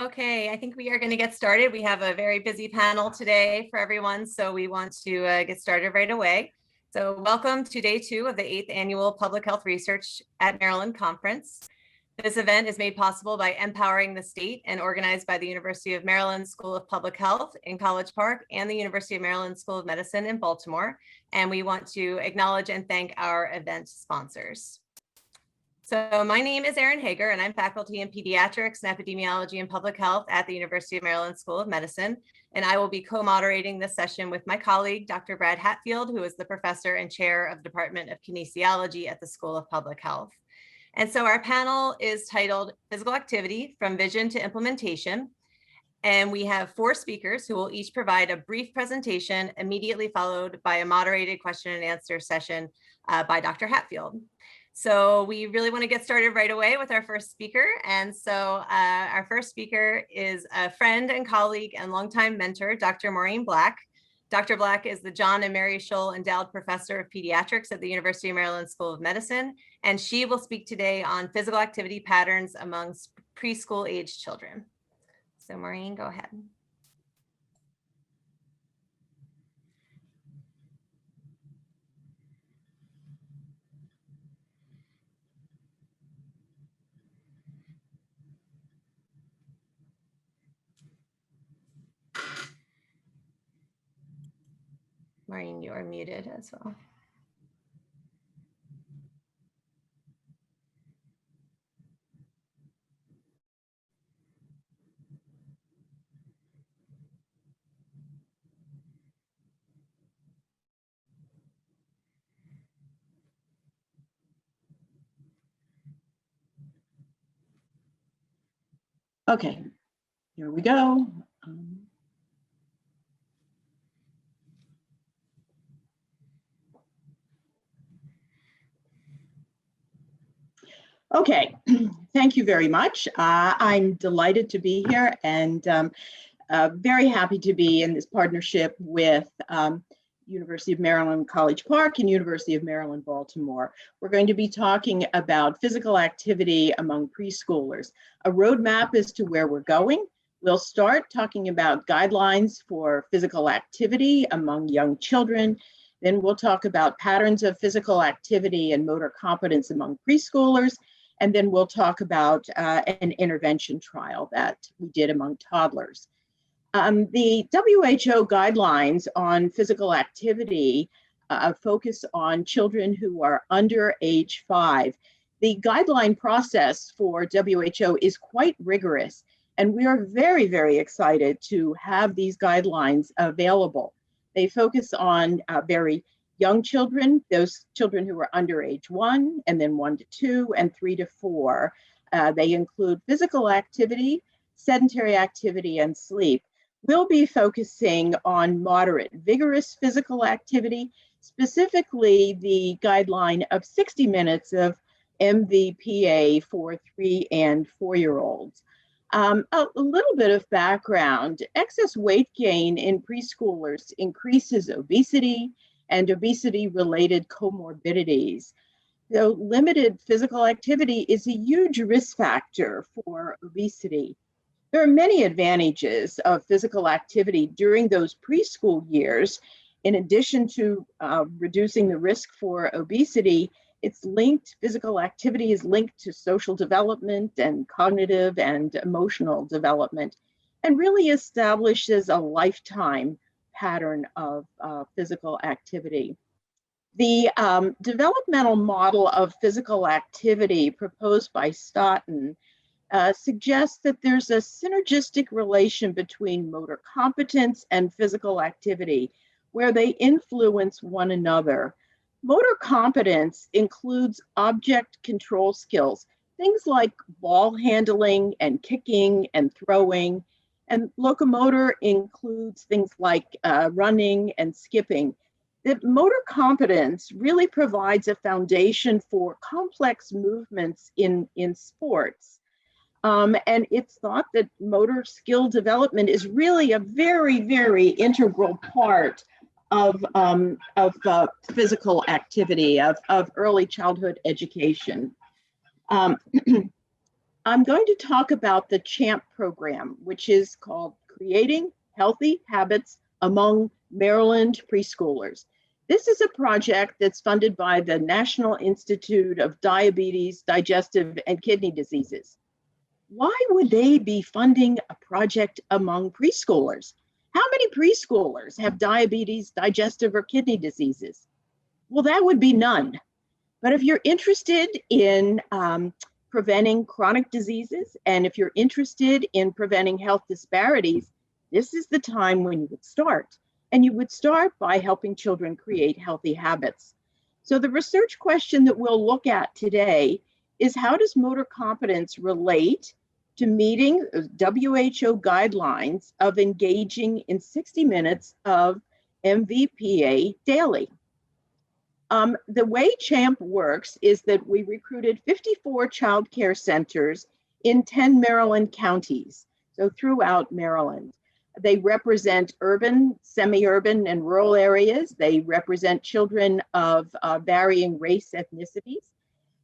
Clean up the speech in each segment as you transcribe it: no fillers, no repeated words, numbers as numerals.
Okay, I think we are going to get started. We have a very busy panel today for everyone, so we want to get started right away. So welcome to day 2 of the 8th Annual Public Health Research at Maryland Conference. This event is made possible by Empowering the State and organized by the University of Maryland School of Public Health in College Park and the University of Maryland School of Medicine in Baltimore. And we want to acknowledge and thank our event sponsors. So my name is Erin Hager, and I'm faculty in Pediatrics and Epidemiology and Public Health at the University of Maryland School of Medicine. And I will be co-moderating this session with my colleague, Dr. Brad Hatfield, who is the professor and chair of the Department of Kinesiology at the School of Public Health. And so our panel is titled Physical Activity from Vision to Implementation. And we have 4 speakers who will each provide a brief presentation, immediately followed by a moderated question and answer session by Dr. Hatfield. So we really want to get started right away with our first speaker. And so our first speaker is a friend and colleague and longtime mentor, Dr. Maureen Black. Dr. Black is the John and Mary Shull Endowed Professor of Pediatrics at the University of Maryland School of Medicine. And she will speak today on physical activity patterns among preschool age children. So Maureen, go ahead. Maureen, you are muted as well. Okay, here we go. Okay, thank you very much. I'm delighted to be here and very happy to be in this partnership with University of Maryland College Park and University of Maryland Baltimore. We're going to be talking about physical activity among preschoolers, a roadmap as to where we're going. We'll start talking about guidelines for physical activity among young children. Then we'll talk about patterns of physical activity and motor competence among preschoolers. And then we'll talk about an intervention trial that we did among toddlers. The WHO guidelines on physical activity focus on children who are under age 5. The guideline process for WHO is quite rigorous, and we are very, very excited to have these guidelines available. They focus on very young children, those children who are under age 1, and then 1 to 2, and 3 to 4. They include physical activity, sedentary activity, and sleep. We'll be focusing on moderate, vigorous physical activity, specifically the guideline of 60 minutes of MVPA for 3 and 4-year-olds. A little bit of background: excess weight gain in preschoolers increases obesity and obesity-related comorbidities. So limited physical activity is a huge risk factor for obesity. There are many advantages of physical activity during those preschool years. In addition to reducing the risk for obesity, physical activity is linked to social development and cognitive and emotional development, and really establishes a lifetime pattern of physical activity. The developmental model of physical activity proposed by Stoughton suggests that there's a synergistic relation between motor competence and physical activity, where they influence one another. Motor competence includes object control skills, things like ball handling and kicking and throwing, and locomotor includes things like running and skipping. That motor competence really provides a foundation for complex movements in sports. And it's thought that motor skill development is really a very, very integral part of physical activity, of early childhood education. I'm going to talk about the CHAMP program, which is called Creating Healthy Habits Among Maryland Preschoolers. This is a project that's funded by the National Institute of Diabetes, Digestive, and Kidney Diseases. Why would they be funding a project among preschoolers? How many preschoolers have diabetes, digestive, or kidney diseases? Well, that would be none. But if you're interested in preventing chronic diseases, and if you're interested in preventing health disparities, this is the time when you would start. And you would start by helping children create healthy habits. So the research question that we'll look at today is, how does motor competence relate to meeting WHO guidelines of engaging in 60 minutes of MVPA daily? The way CHAMP works is that we recruited 54 child care centers in 10 Maryland counties, so throughout Maryland. They represent urban, semi-urban, and rural areas. They represent children of varying race, ethnicities.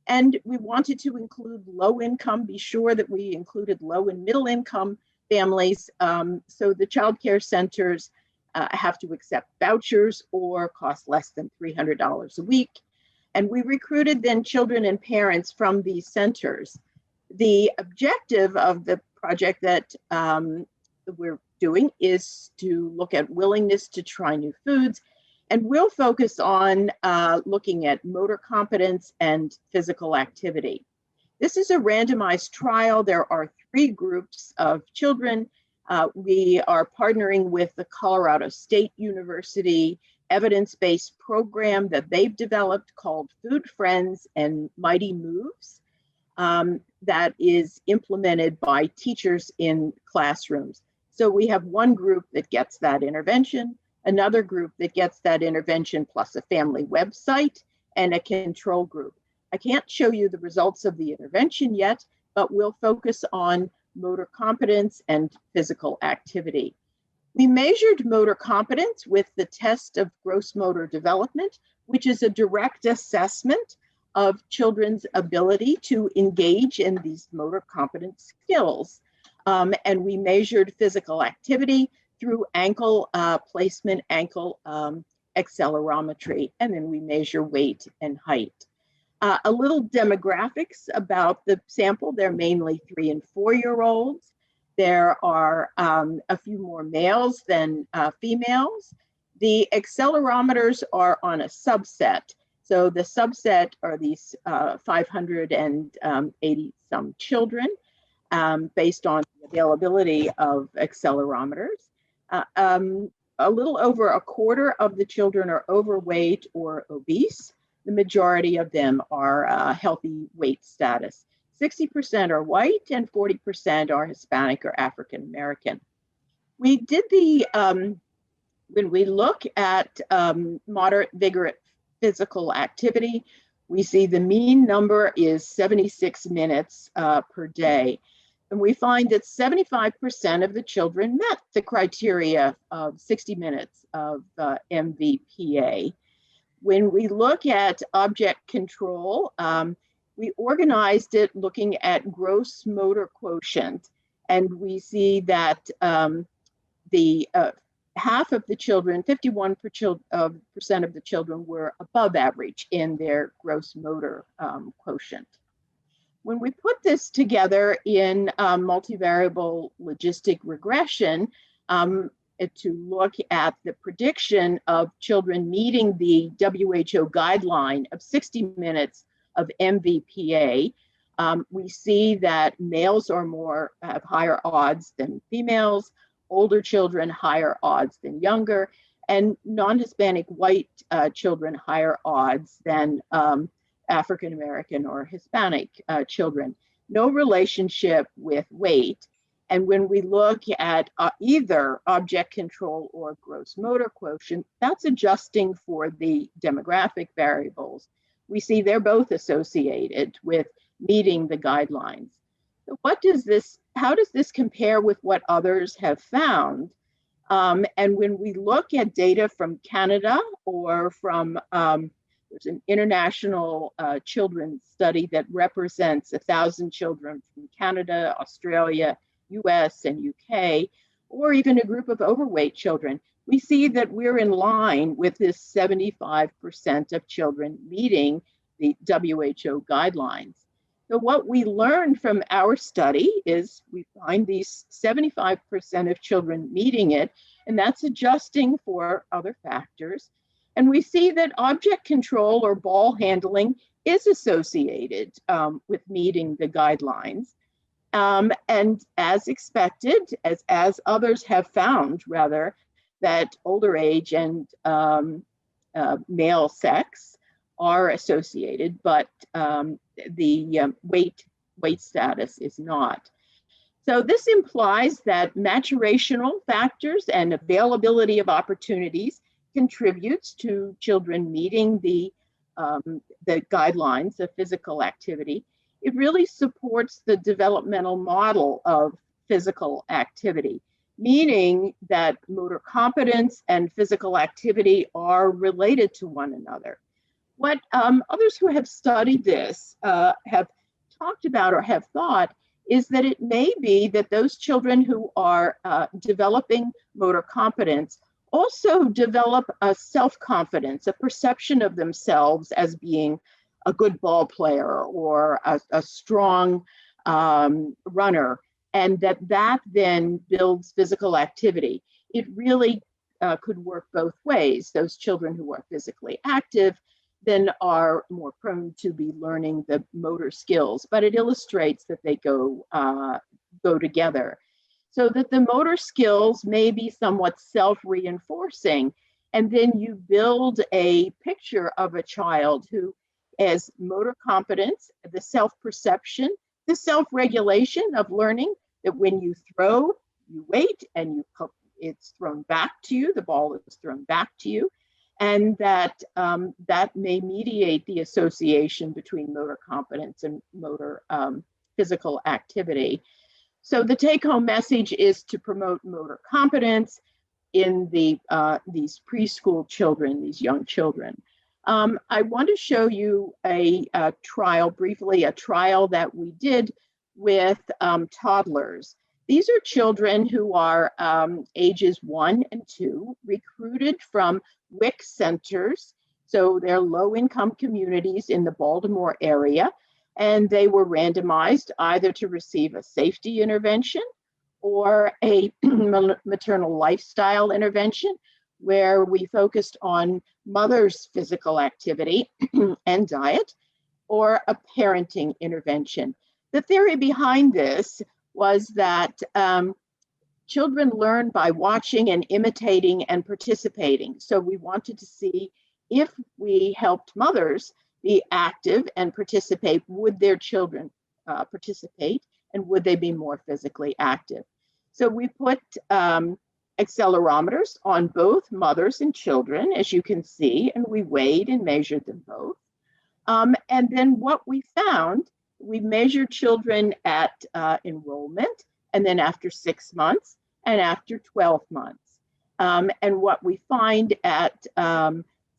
And we wanted to include low income, be sure that we included low and middle income families. So the child care centers have to accept vouchers or cost less than $300 a week. And we recruited then children and parents from these centers. The objective of the project that we're doing is to look at willingness to try new foods. And we'll focus on looking at motor competence and physical activity. This is a randomized trial. There are 3 groups of children. We are partnering with the Colorado State University evidence-based program that they've developed called Food Friends and Mighty Moves, that is implemented by teachers in classrooms. So we have one group that gets that intervention, another group that gets that intervention plus a family website, and a control group. I can't show you the results of the intervention yet, but we'll focus on motor competence and physical activity. We measured motor competence with the test of gross motor development, which is a direct assessment of children's ability to engage in these motor competence skills. And we measured physical activity through ankle placement, ankle accelerometry, and then we measure weight and height. A little demographics about the sample. They're mainly 3 and 4-year-olds. There are a few more males than females. The accelerometers are on a subset. So the subset are these 580 some children based on the availability of accelerometers. A little over a quarter of the children are overweight or obese. The majority of them are healthy weight status. 60% are white and 40% are Hispanic or African American. We did the, when we look at moderate vigorous physical activity, we see the mean number is 76 minutes per day. And we find that 75% of the children met the criteria of 60 minutes of MVPA. When we look at object control, we organized it looking at gross motor quotient, and we see that the half of the children, 51% of the children were above average in their gross motor quotient. When we put this together in multivariable logistic regression, to look at the prediction of children meeting the WHO guideline of 60 minutes of MVPA, we see that males are have higher odds than females, older children higher odds than younger, and non-Hispanic white children higher odds than African American or Hispanic children. No relationship with weight. And when we look at either object control or gross motor quotient, that's adjusting for the demographic variables. We see they're both associated with meeting the guidelines. So how does this compare with what others have found? And when we look at data from Canada or from there's an international children's study that represents 1,000 children from Canada, Australia, US, and UK, or even a group of overweight children. We see that we're in line with this 75% of children meeting the WHO guidelines. So what we learned from our study is we find these 75% of children meeting it, and that's adjusting for other factors. And we see that object control or ball handling is associated with meeting the guidelines. And as expected, as others have found, rather, that older age and male sex are associated, but the weight status is not. So this implies that maturational factors and availability of opportunities contributes to children meeting the guidelines of physical activity. It really supports the developmental model of physical activity, meaning that motor competence and physical activity are related to one another. What others who have studied this have talked about or have thought is that it may be that those children who are developing motor competence also develop a self-confidence, a perception of themselves as being a good ball player or a strong runner, and that then builds physical activity. It really could work both ways. Those children who are physically active then are more prone to be learning the motor skills, but it illustrates that they go together. So that the motor skills may be somewhat self-reinforcing, and then you build a picture of a child who has motor competence, the self-perception, the self-regulation of learning, that when you throw, you wait and it's thrown back to you, the ball is thrown back to you, and that that may mediate the association between motor competence and motor physical activity. So the take-home message is to promote motor competence in these preschool children, these young children. I want to show you a trial, briefly, a trial that we did with toddlers. These are children who are ages 1 and 2, recruited from WIC centers. So they're low-income communities in the Baltimore area. And they were randomized either to receive a safety intervention or a maternal lifestyle intervention, where we focused on mother's physical activity and diet, or a parenting intervention. The theory behind this was that children learn by watching and imitating and participating. So we wanted to see if we helped mothers be active and participate, would their children participate, and would they be more physically active? So we put accelerometers on both mothers and children, as you can see, and we weighed and measured them both. And then what we found, we measured children at enrollment, and then after 6 months, and after 12 months. And what we find at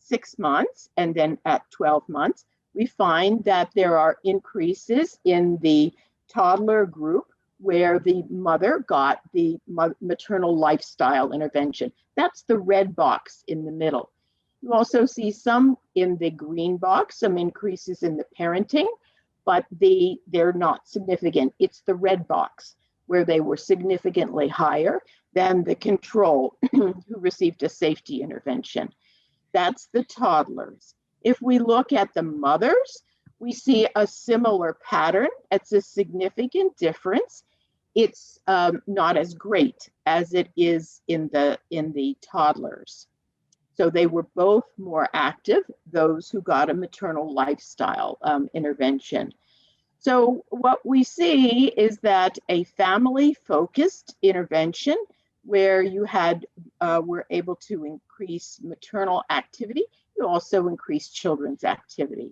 6 months and then at 12 months, we find that there are increases in the toddler group where the mother got the maternal lifestyle intervention. That's the red box in the middle. You also see some in the green box, some increases in the parenting, but they're not significant. It's the red box where they were significantly higher than the control who received a safety intervention. That's the toddlers. If we look at the mothers, we see a similar pattern. It's a significant difference. It's not as great as it is in the toddlers. So they were both more active, those who got a maternal lifestyle intervention. So what we see is that a family-focused intervention where you were able to increase maternal activity, you also increase children's activity.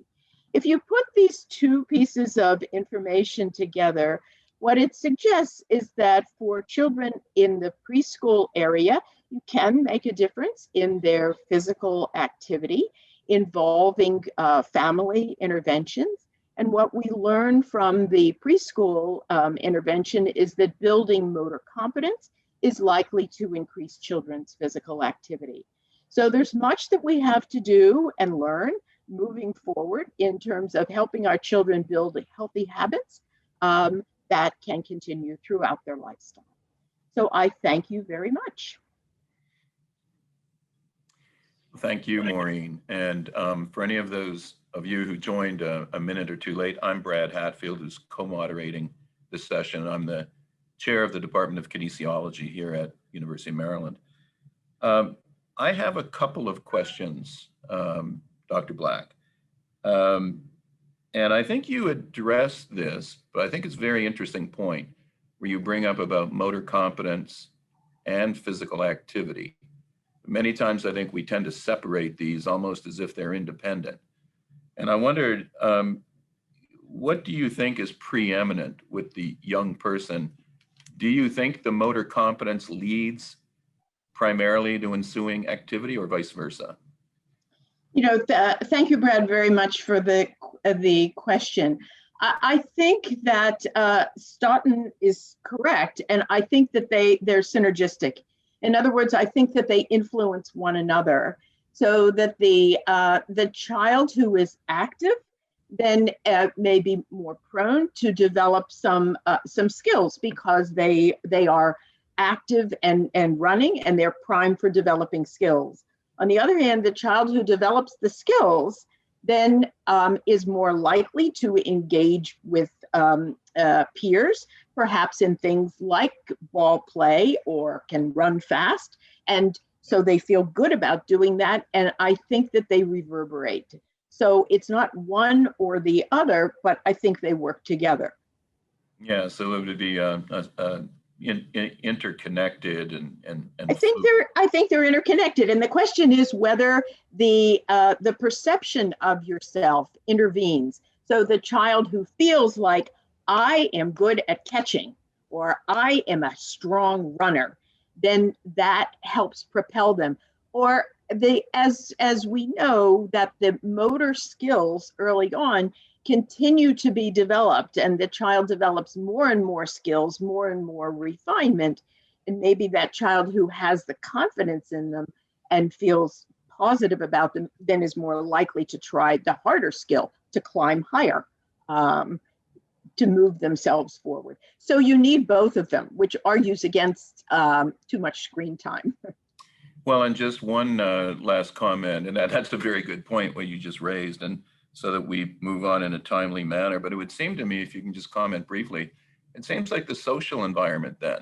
If you put these two pieces of information together, what it suggests is that for children in the preschool area, you can make a difference in their physical activity. involving family interventions. And what we learn from the preschool intervention is that building motor competence is likely to increase children's physical activity. So there's much that we have to do and learn moving forward in terms of helping our children build healthy habits that can continue throughout their lifestyle. So I thank you very much. Thank you, Maureen. And for any of those of you who joined a minute or two late, I'm Brad Hatfield, who's co-moderating this session. I'm the chair of the Department of Kinesiology here at University of Maryland. I have a couple of questions, Dr. Black. And I think you addressed this, but I think it's a very interesting point where you bring up about motor competence and physical activity. Many times I think we tend to separate these almost as if they're independent. And I wondered, what do you think is preeminent with the young person? Do you think the motor competence leads primarily to ensuing activity or vice versa? You know, thank you, Brad, very much for the question. I think that Stoughton is correct, and I think that they're synergistic. In other words, I think that they influence one another, so that the child who is active then may be more prone to develop some skills because they are active and running, and they're primed for developing skills. On the other hand, the child who develops the skills then is more likely to engage with peers, perhaps in things like ball play, or can run fast. And so they feel good about doing that. And I think that they reverberate. So it's not one or the other, but I think they work together. Yeah, so it would be interconnected and I think they're interconnected. And the question is whether the perception of yourself intervenes. So the child who feels like, I am good at catching, or I am a strong runner, then that helps propel them. Or as we know that the motor skills early on continue to be developed, and the child develops more and more skills, more and more refinement, and maybe that child who has the confidence in them and feels positive about them then is more likely to try the harder skill, to climb higher, to move themselves forward. So you need both of them, which argues against too much screen time. Well, and just one last comment, and that's a very good point what you just raised, and so that we move on in a timely manner. But it would seem to me, if you can just comment briefly, it seems like the social environment then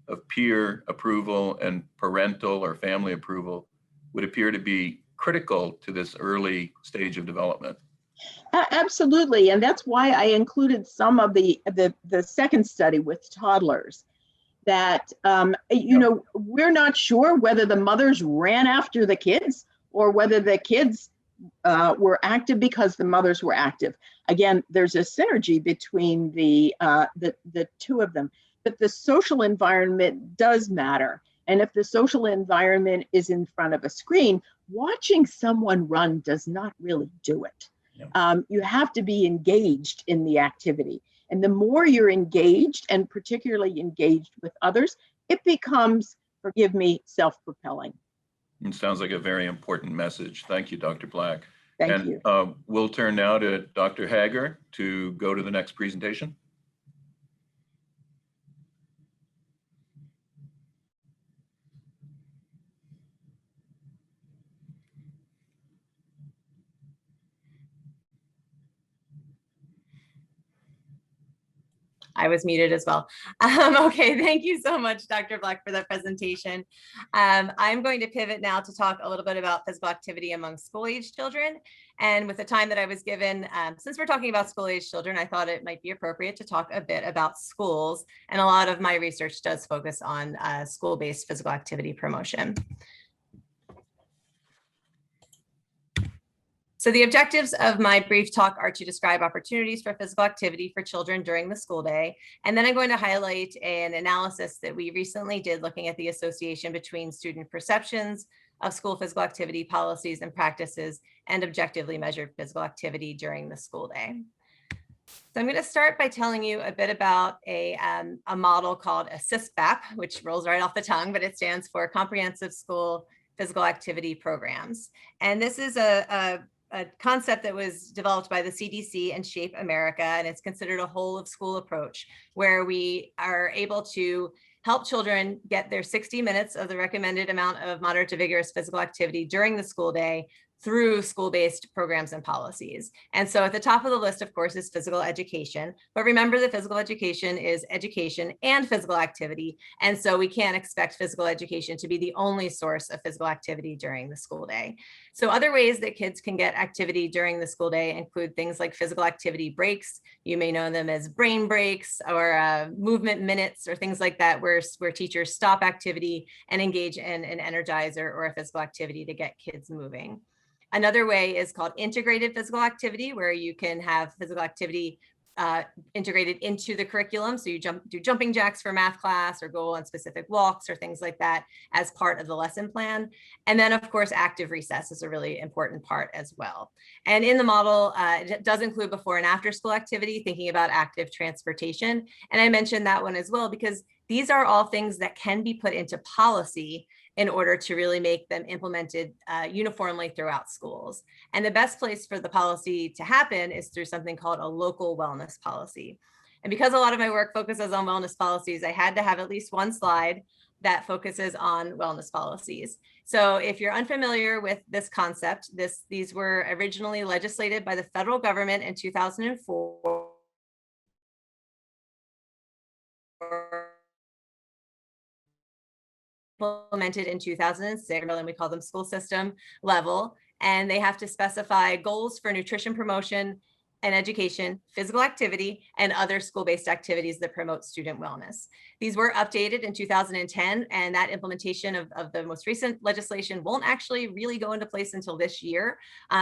of peer approval and parental or family approval would appear to be critical to this early stage of development. Absolutely, and that's why I included some of the second study with toddlers. That you know, we're not sure whether the mothers ran after the kids or whether the kids were active because the mothers were active. Again, there's a synergy between the two of them, but the social environment does matter. And if the social environment is in front of a screen, watching someone run does not really do it. You have to be engaged in the activity. And the more you're engaged, and particularly engaged with others, it becomes, forgive me, self-propelling. It sounds like a very important message. Thank you, Dr. Black. Thank you. We'll turn now to Dr. Hager to go to the next presentation. I was muted as well. Okay, thank you so much, Dr. Black, for that presentation. I'm going to pivot now to talk a little bit about physical activity among school-age children. And with the time that I was given, since we're talking about school-age children, I thought it might be appropriate to talk a bit about schools. And a lot of my research does focus on school-based physical activity promotion. So the objectives of my brief talk are to describe opportunities for physical activity for children during the school day. And then I'm going to highlight an analysis that we recently did looking at the association between student perceptions of school physical activity policies and practices and objectively measured physical activity during the school day. So I'm going to start by telling you a bit about a model called a CSPAP, which rolls right off the tongue, but it stands for Comprehensive School Physical Activity Programs. And this is a concept that was developed by the CDC and Shape America, and it's considered a whole of school approach where we are able to help children get their 60 minutes of the recommended amount of moderate to vigorous physical activity during the school day through school-based programs and policies. And so at the top of the list, of course, is physical education. But remember that physical education is education and physical activity. And so we can't expect physical education to be the only source of physical activity during the school day. So other ways that kids can get activity during the school day include things like physical activity breaks. You may know them as brain breaks or movement minutes or things like that, where teachers stop activity and engage in an energizer or a physical activity to get kids moving. Another way is called integrated physical activity, where you can have physical activity integrated into the curriculum. So you do jumping jacks for math class or go on specific walks or things like that as part of the lesson plan. And then of course, active recess is a really important part as well. And in the model, it does include before and after school activity, thinking about active transportation. And I mentioned that one as well, because these are all things that can be put into policy in order to really make them implemented uniformly throughout schools. And the best place for the policy to happen is through something called a local wellness policy. And because a lot of my work focuses on wellness policies, I had to have at least one slide that focuses on wellness policies. So if you're unfamiliar with this concept, these were originally legislated by the federal government in 2004. Implemented in 2006, and we call them school system level, and they have to specify goals for nutrition promotion and education, physical activity, and other school-based activities that promote student wellness. These were updated in 2010, and that implementation of the most recent legislation won't actually really go into place until this year.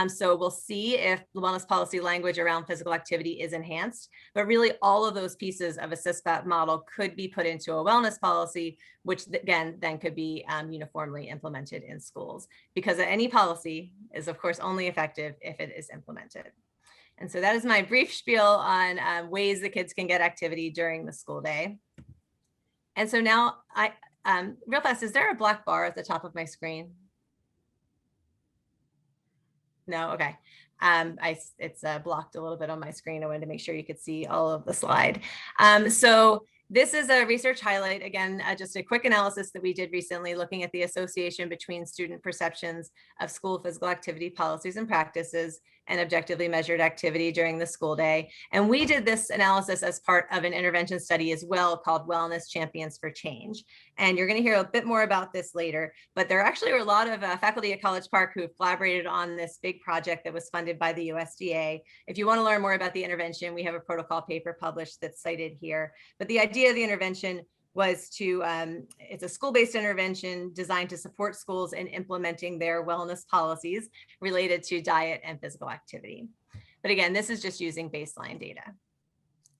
So we'll see if the wellness policy language around physical activity is enhanced, but really all of those pieces of a CSPAP model could be put into a wellness policy, which again, then could be uniformly implemented in schools, because any policy is of course only effective if it is implemented. And so that is my brief spiel on ways that kids can get activity during the school day. And so now, real fast, is there a black bar at the top of my screen? No, okay. It's blocked a little bit on my screen. I wanted to make sure you could see all of the slide. So this is a research highlight, again, just a quick analysis that we did recently looking at the association between student perceptions of school physical activity policies and practices and objectively measured activity during the school day. And we did this analysis as part of an intervention study as well called Wellness Champions for Change. And you're going to hear a bit more about this later, but there actually are a lot of faculty at College Park who collaborated on this big project that was funded by the USDA. If you want to learn more about the intervention, we have a protocol paper published that's cited here. But the idea of the intervention was to, it's a school-based intervention designed to support schools in implementing their wellness policies related to diet and physical activity. But again, this is just using baseline data.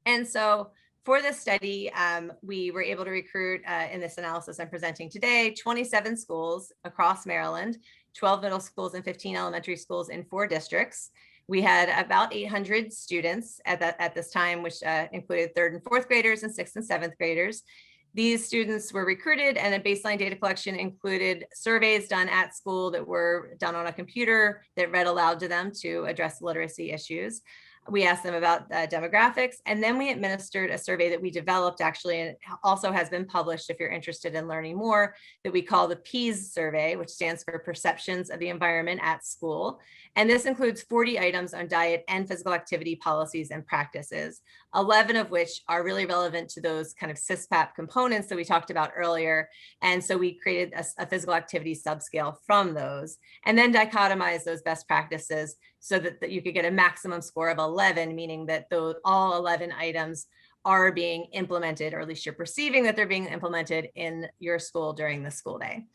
And so for this study, we were able to recruit in this analysis I'm presenting today, 27 schools across Maryland, 12 middle schools and 15 elementary schools in 4 districts. We had about 800 students at this time, which included 3rd and 4th graders and 6th and 7th graders. These students were recruited, and a baseline data collection included surveys done at school that were done on a computer that read aloud to them to address literacy issues. We asked them about demographics, and then we administered a survey that we developed actually, and it also has been published if you're interested in learning more, that we call the PEAS survey, which stands for Perceptions of the Environment at School. And this includes 40 items on diet and physical activity policies and practices, 11 of which are really relevant to those kind of CSPAP components that we talked about earlier. And so we created a physical activity subscale from those, and then dichotomized those best practices so that you could get a maximum score of 11, meaning that all 11 items are being implemented, or at least you're perceiving that they're being implemented in your school during the school day.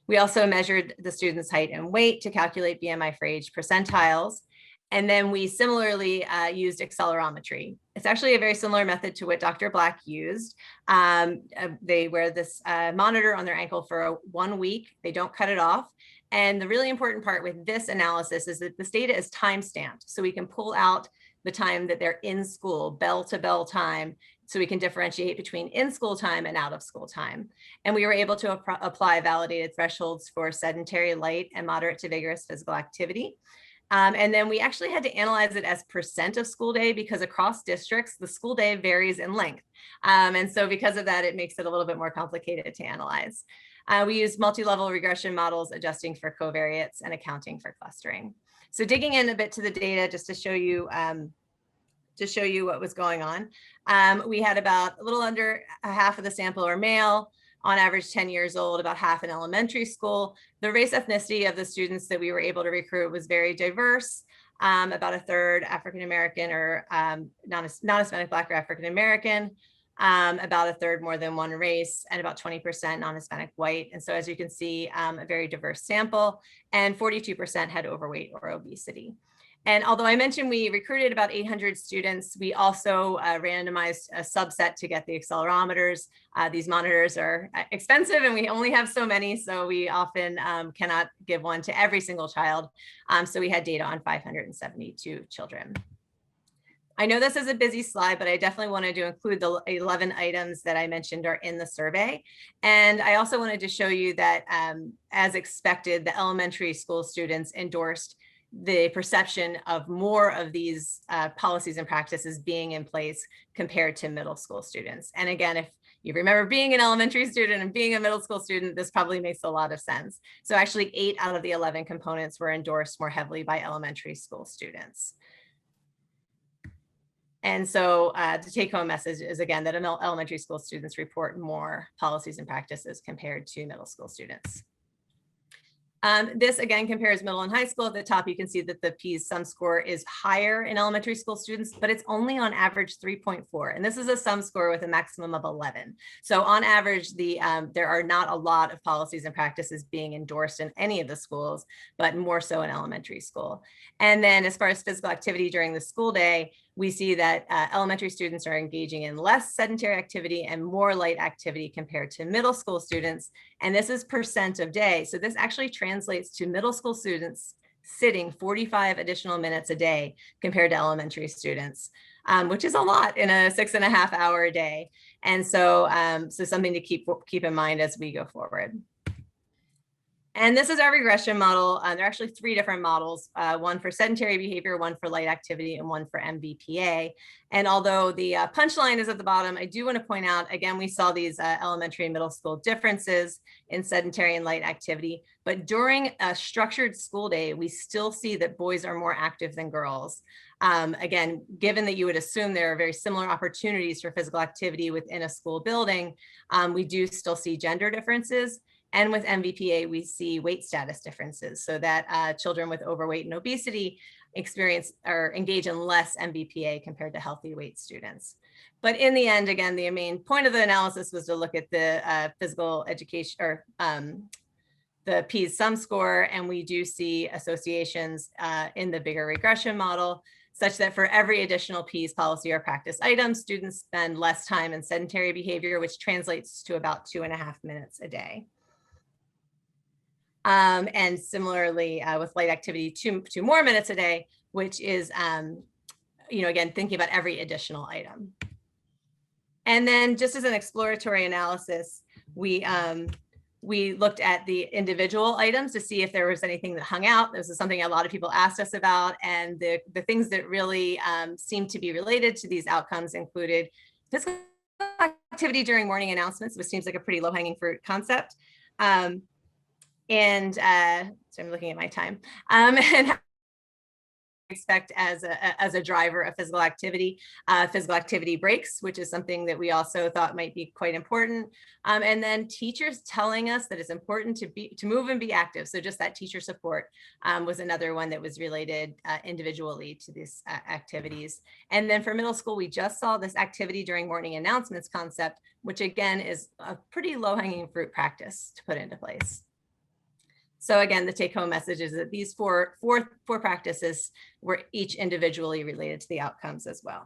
We also measured the students' height and weight to calculate BMI for age percentiles. And then we similarly used accelerometry. It's actually a very similar method to what Dr. Black used. They wear this monitor on their ankle for 1 week. They don't cut it off. And the really important part with this analysis is that this data is time stamped. So we can pull out the time that they're in school, bell to bell time, so we can differentiate between in-school time and out-of-school time. And we were able to apply validated thresholds for sedentary, light, and moderate to vigorous physical activity. And then we actually had to analyze it as % of school day, because across districts, the school day varies in length. And so because of that, it makes it a little bit more complicated to analyze. We use multi-level regression models, adjusting for covariates and accounting for clustering. So digging in a bit to the data, just to show you what was going on. We had about a little under half of the sample are male, on average 10 years old, about half in elementary school. The race ethnicity of the students that we were able to recruit was very diverse. About a third African-American or non-Hispanic Black or African-American, about a third more than one race, and about 20% non-Hispanic white. And so as you can see, a very diverse sample, and 42% had overweight or obesity. And although I mentioned we recruited about 800 students, we also randomized a subset to get the accelerometers. These monitors are expensive and we only have so many, so we often cannot give one to every single child. So we had data on 572 children. I know this is a busy slide, but I definitely wanted to include the 11 items that I mentioned are in the survey. And I also wanted to show you that, as expected, the elementary school students endorsed the perception of more of these policies and practices being in place compared to middle school students. And again, if you remember being an elementary student and being a middle school student, this probably makes a lot of sense. So actually 8 out of the 11 components were endorsed more heavily by elementary school students. And so the take-home message is, again, that elementary school students report more policies and practices compared to middle school students. This again compares middle and high school. At the top, you can see that the PEAS sum score is higher in elementary school students, but it's only on average 3.4. And this is a sum score with a maximum of 11. So on average, there are not a lot of policies and practices being endorsed in any of the schools, but more so in elementary school. And then as far as physical activity during the school day, we see that elementary students are engaging in less sedentary activity and more light activity compared to middle school students. And this is % of day. So this actually translates to middle school students sitting 45 additional minutes a day compared to elementary students, which is a lot in a 6.5 hour day. And so, so something to keep in mind as we go forward. And this is our regression model. There are actually 3 different models, one for sedentary behavior, one for light activity, and one for MVPA. And although the punchline is at the bottom, I do want to point out, again, we saw these elementary and middle school differences in sedentary and light activity. But during a structured school day, we still see that boys are more active than girls. Again, given that you would assume there are very similar opportunities for physical activity within a school building, we do still see gender differences. And with MVPA, we see weight status differences, so that children with overweight and obesity experience or engage in less MVPA compared to healthy weight students. But in the end, again, the main point of the analysis was to look at the physical education or the PEAS sum score, and we do see associations in the bigger regression model, such that for every additional PEAS policy or practice item, students spend less time in sedentary behavior, which translates to about 2.5 minutes a day. And similarly with light activity, 2 more minutes a day, which is, again, thinking about every additional item. And then just as an exploratory analysis, we looked at the individual items to see if there was anything that hung out. This is something a lot of people asked us about. And the things that really seemed to be related to these outcomes included physical activity during morning announcements, which seems like a pretty low-hanging fruit concept. So I'm looking at my time, and how I expect as a driver of physical activity breaks, which is something that we also thought might be quite important. And then teachers telling us that it's important to move and be active. So just that teacher support was another one that was related individually to these activities. And then for middle school, we just saw this activity during morning announcements concept, which again is a pretty low-hanging fruit practice to put into place. So again, the take-home message is that these four practices were each individually related to the outcomes as well.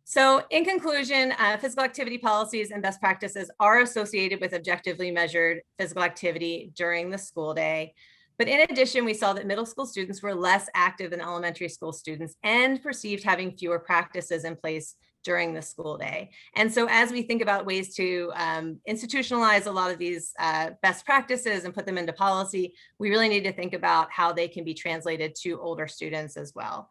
So in conclusion, physical activity policies and best practices are associated with objectively measured physical activity during the school day. But in addition, we saw that middle school students were less active than elementary school students and perceived having fewer practices in place during the school day. And so as we think about ways to institutionalize a lot of these best practices and put them into policy, we really need to think about how they can be translated to older students as well.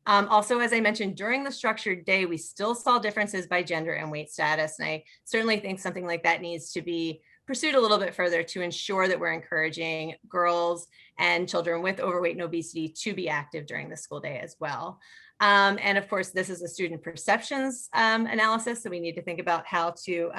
Also, as I mentioned, during the structured day, we still saw differences by gender and weight status. And I certainly think something like that needs to be pursued a little bit further to ensure that we're encouraging girls and children with overweight and obesity to be active during the school day as well. And of course, this is a student perceptions analysis, so we need to think about how to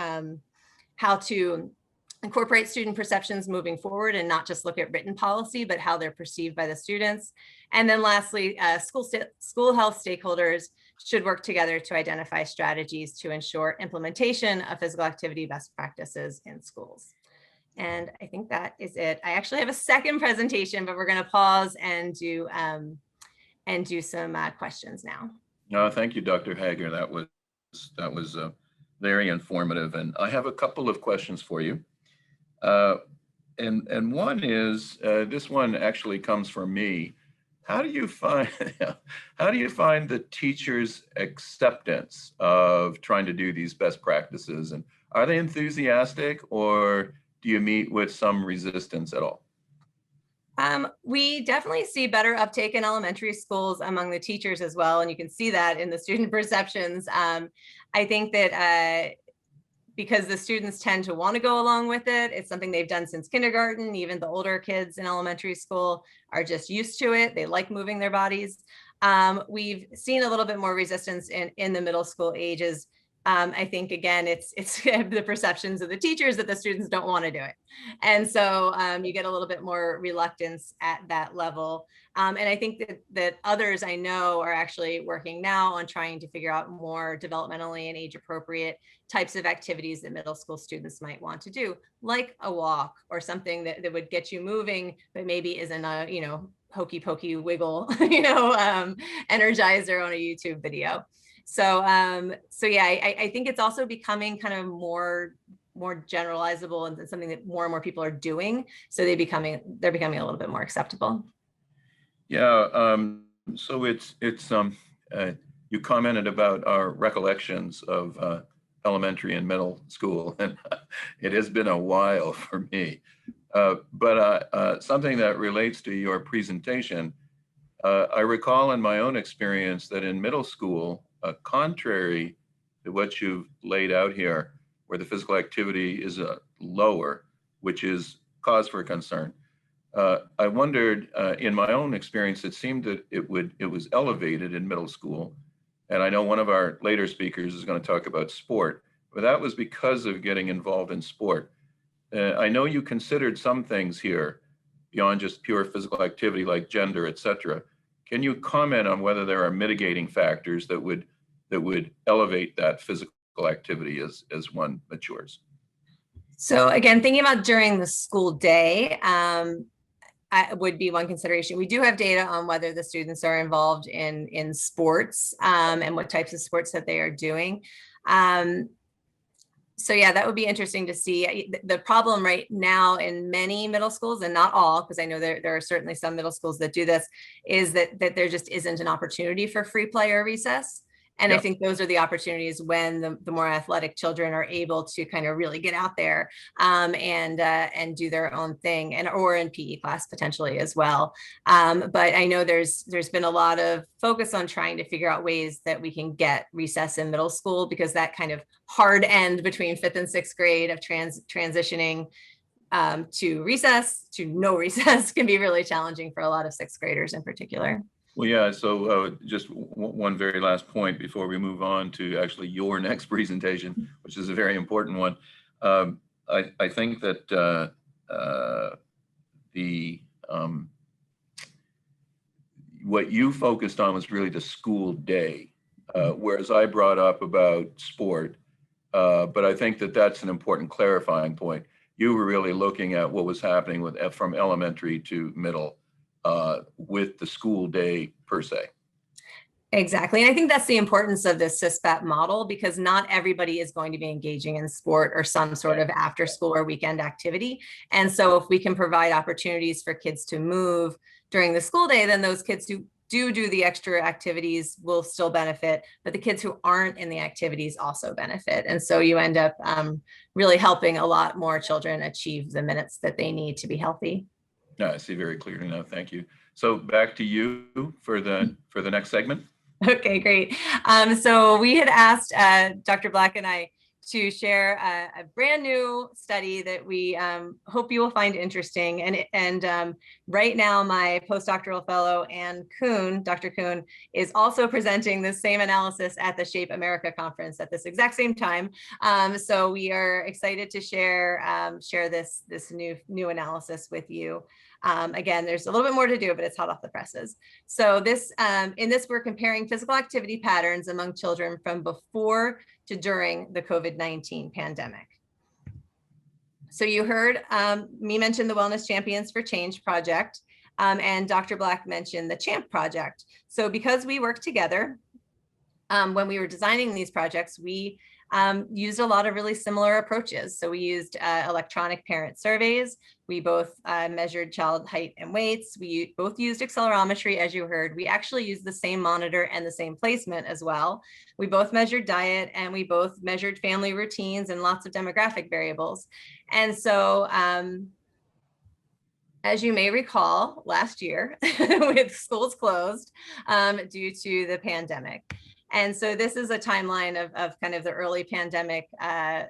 incorporate student perceptions moving forward and not just look at written policy, but how they're perceived by the students. And then lastly, school health stakeholders should work together to identify strategies to ensure implementation of physical activity best practices in schools. And I think that is it. I actually have a second presentation, but we're going to pause and do some questions now. No, thank you, Dr. Hager. That was very informative, and I have a couple of questions for you. And one is this one actually comes from me. How do you find the teachers' acceptance of trying to do these best practices, and are they enthusiastic, or do you meet with some resistance at all? We definitely see better uptake in elementary schools among the teachers as well, and you can see that in the student perceptions. I think that because the students tend to want to go along with it, it's something they've done since kindergarten. Even the older kids in elementary school are just used to it. They like moving their bodies. We've seen a little bit more resistance in the middle school ages. I think, again, it's the perceptions of the teachers that the students don't want to do it. And so you get a little bit more reluctance at that level. And I think that others I know are actually working now on trying to figure out more developmentally and age appropriate types of activities that middle school students might want to do, like a walk or something that would get you moving, but maybe isn't a, hokey pokey wiggle, energizer on a YouTube video. So yeah, I think it's also becoming kind of more generalizable and something that more and more people are doing. So they're becoming a little bit more acceptable. Yeah. So it's you commented about our recollections of elementary and middle school, and it has been a while for me. But something that relates to your presentation, I recall in my own experience that in middle school, contrary to what you've laid out here, where the physical activity is lower, which is cause for concern, I wondered, in my own experience, it seemed that it was elevated in middle school. And I know one of our later speakers is going to talk about sport, but that was because of getting involved in sport. I know you considered some things here beyond just pure physical activity like gender, et cetera. Can you comment on whether there are mitigating factors that would elevate that physical activity as one matures? So again, thinking about during the school day, would be one consideration. We do have data on whether the students are involved in sports and what types of sports that they are doing. So yeah, that would be interesting to see. The problem right now in many middle schools, and not all, because I know there are certainly some middle schools that do this, is that there just isn't an opportunity for free play or recess. And I think those are the opportunities when the more athletic children are able to kind of really get out there and do their own thing, or in PE class potentially as well. But I know there's been a lot of focus on trying to figure out ways that we can get recess in middle school, because that kind of hard end between 5th and 6th grade of transitioning to recess to no recess can be really challenging for a lot of 6th graders in particular. Well, yeah, so just one very last point before we move on to actually your next presentation, which is a very important one. I think that what you focused on was really the school day, whereas I brought up about sport, but I think that that's an important clarifying point. You were really looking at what was happening from elementary to middle with the school day per se. Exactly. And I think that's the importance of this CISPAT model, because not everybody is going to be engaging in sport or some sort of after school or weekend activity. And so if we can provide opportunities for kids to move during the school day, then those kids who do the extra activities will still benefit, but the kids who aren't in the activities also benefit. And so you end up really helping a lot more children achieve the minutes that they need to be healthy. Yeah, I see very clearly now. Thank you. So back to you for the next segment. Okay, great. So we had asked Dr. Black and I to share a brand new study that we hope you will find interesting. And right now, my postdoctoral fellow, Ann Kuhn, Dr. Kuhn, is also presenting the same analysis at the Shape America conference at this exact same time. So we are excited to share this new analysis with you. Again, there's a little bit more to do, but it's hot off the presses. So in this, we're comparing physical activity patterns among children from before to during the COVID-19 pandemic. So you heard me mention the Wellness Champions for Change project, and Dr. Black mentioned the CHAMP project. So because we work together, when we were designing these projects, we used a lot of really similar approaches. So we used electronic parent surveys. We both measured child height and weights. We both used accelerometry, as you heard. We actually used the same monitor and the same placement as well. We both measured diet, and we both measured family routines and lots of demographic variables. And so, as you may recall, last year, with schools closed due to the pandemic. And so this is a timeline of kind of the early pandemic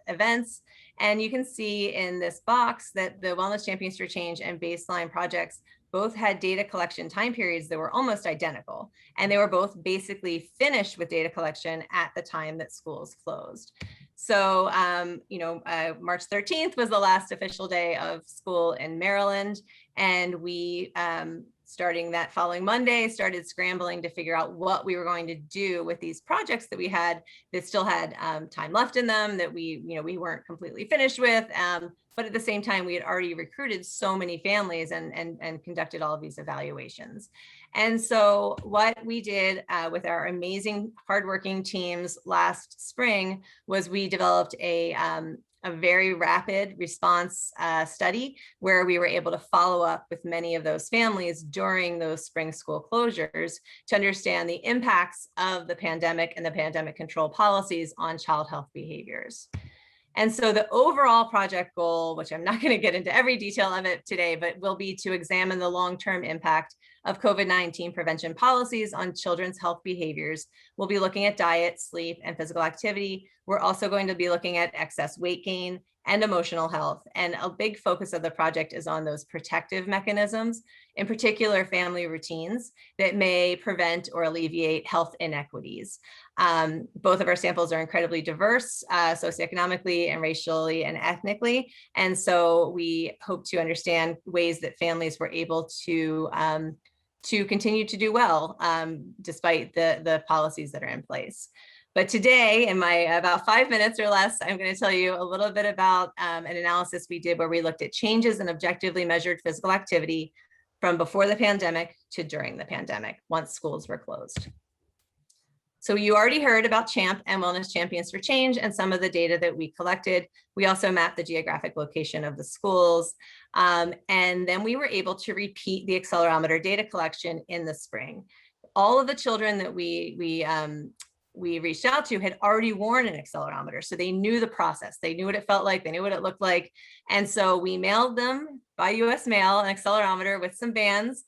events. And you can see in this box that the Wellness Champions for Change and baseline projects both had data collection time periods that were almost identical. And they were both basically finished with data collection at the time that schools closed. So, March 13th was the last official day of school in Maryland. And we, starting that following Monday, started scrambling to figure out what we were going to do with these projects that we had that still had time left in them, that we weren't completely finished with. But at the same time, we had already recruited so many families and conducted all of these evaluations. And so what we did with our amazing hardworking teams last spring was we developed a very rapid response study where we were able to follow up with many of those families during those spring school closures to understand the impacts of the pandemic and the pandemic control policies on child health behaviors. And so the overall project goal, which I'm not going to get into every detail of it today, but will be to examine the long-term impact of COVID-19 prevention policies on children's health behaviors. We'll be looking at diet, sleep, and physical activity. We're also going to be looking at excess weight gain and emotional health. And a big focus of the project is on those protective mechanisms, in particular family routines that may prevent or alleviate health inequities. Both of our samples are incredibly diverse, socioeconomically and racially and ethnically. And so we hope to understand ways that families were able to continue to do well despite the policies that are in place. But today, in my about 5 minutes or less, I'm going to tell you a little bit about an analysis we did where we looked at changes in objectively measured physical activity from before the pandemic to during the pandemic, once schools were closed. So you already heard about CHAMP and Wellness Champions for Change and some of the data that we collected. We also mapped the geographic location of the schools. And then we were able to repeat the accelerometer data collection in the spring. All of the children that we reached out to had already worn an accelerometer. So they knew the process. They knew what it felt like. They knew what it looked like. And so we mailed them by US mail an accelerometer with some bands,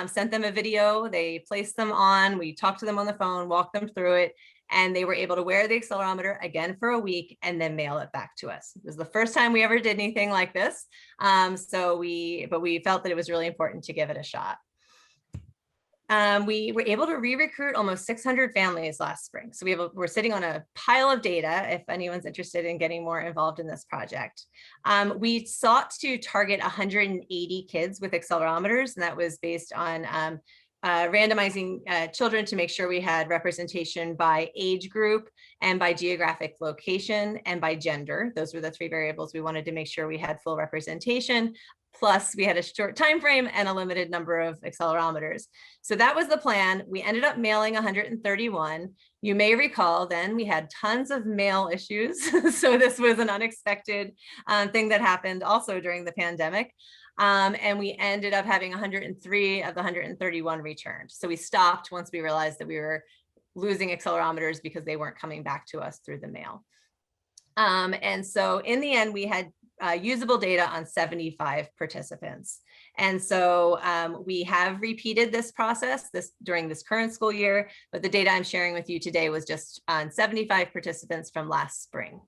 sent them a video. They placed them on. We talked to them on the phone, walked them through it, and they were able to wear the accelerometer again for a week and then mail it back to us. It was the first time we ever did anything like this. But we felt that it was really important to give it a shot. We were able to re-recruit almost 600 families last spring. So we're sitting on a pile of data if anyone's interested in getting more involved in this project. We sought to target 180 kids with accelerometers, and that was based on randomizing children to make sure we had representation by age group and by geographic location and by gender. Those were the 3 variables we wanted to make sure we had full representation plus we had a short time frame and a limited number of accelerometers. So that was the plan. We ended up mailing 131. You may recall then we had tons of mail issues. So this was an unexpected thing that happened also during the pandemic. And we ended up having 103 of the 131 returned. So we stopped once we realized that we were losing accelerometers because they weren't coming back to us through the mail. And so in the end, we had usable data on 75 participants. And so we have repeated this process during this current school year, but the data I'm sharing with you today was just on 75 participants from last spring.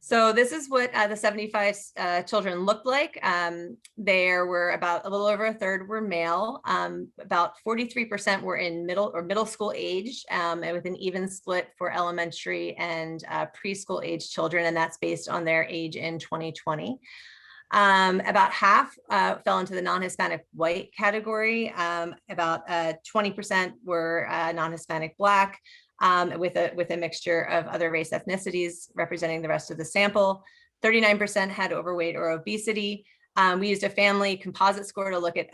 So this is what the 75 children looked like. There were about a little over a third were male. About 43% were in middle school age, and with an even split for elementary and preschool age children, and that's based on their age in 2020. About half fell into the non-Hispanic white category. About 20% were non-Hispanic Black. With a mixture of other race ethnicities representing the rest of the sample. 39% had overweight or obesity. We used a family composite score to look at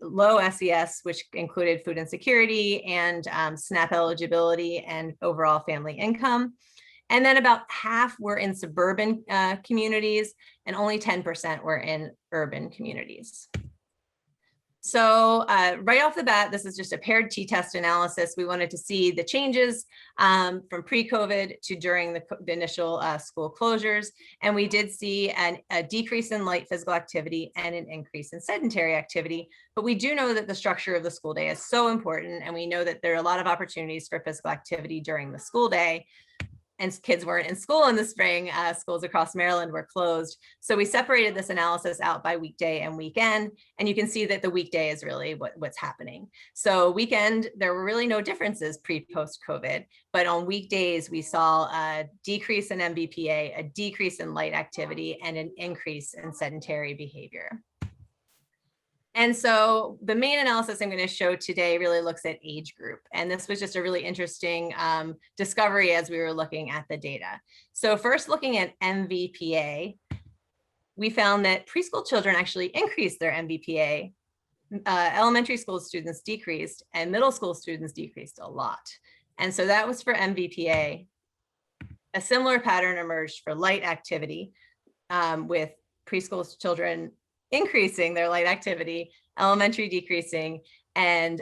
low SES, which included food insecurity and SNAP eligibility and overall family income. And then about half were in suburban communities and only 10% were in urban communities. So right off the bat, this is just a paired t-test analysis. We wanted to see the changes from pre-COVID to during the initial school closures. And we did see a decrease in light physical activity and an increase in sedentary activity. But we do know that the structure of the school day is so important. And we know that there are a lot of opportunities for physical activity during the school day. And kids weren't in school in the spring. Schools across Maryland were closed. So we separated this analysis out by weekday and weekend. And you can see that the weekday is really what's happening. So weekend, there were really no differences pre-post COVID, but on weekdays, we saw a decrease in MBPA, a decrease in light activity, and an increase in sedentary behavior. And so the main analysis I'm going to show today really looks at age group. And this was just a really interesting discovery as we were looking at the data. So first looking at MVPA, we found that preschool children actually increased their MVPA. Elementary school students decreased and middle school students decreased a lot. And so that was for MVPA. A similar pattern emerged for light activity with preschool children increasing their light activity, elementary decreasing, and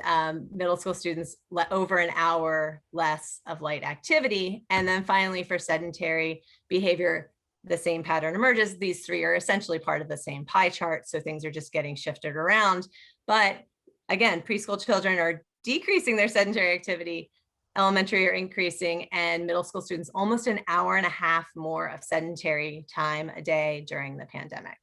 middle school students over an hour less of light activity. And then finally for sedentary behavior, the same pattern emerges. These three are essentially part of the same pie chart, so things are just getting shifted around. But again, preschool children are decreasing their sedentary activity, elementary are increasing, and middle school students almost an hour and a half more of sedentary time a day during the pandemic.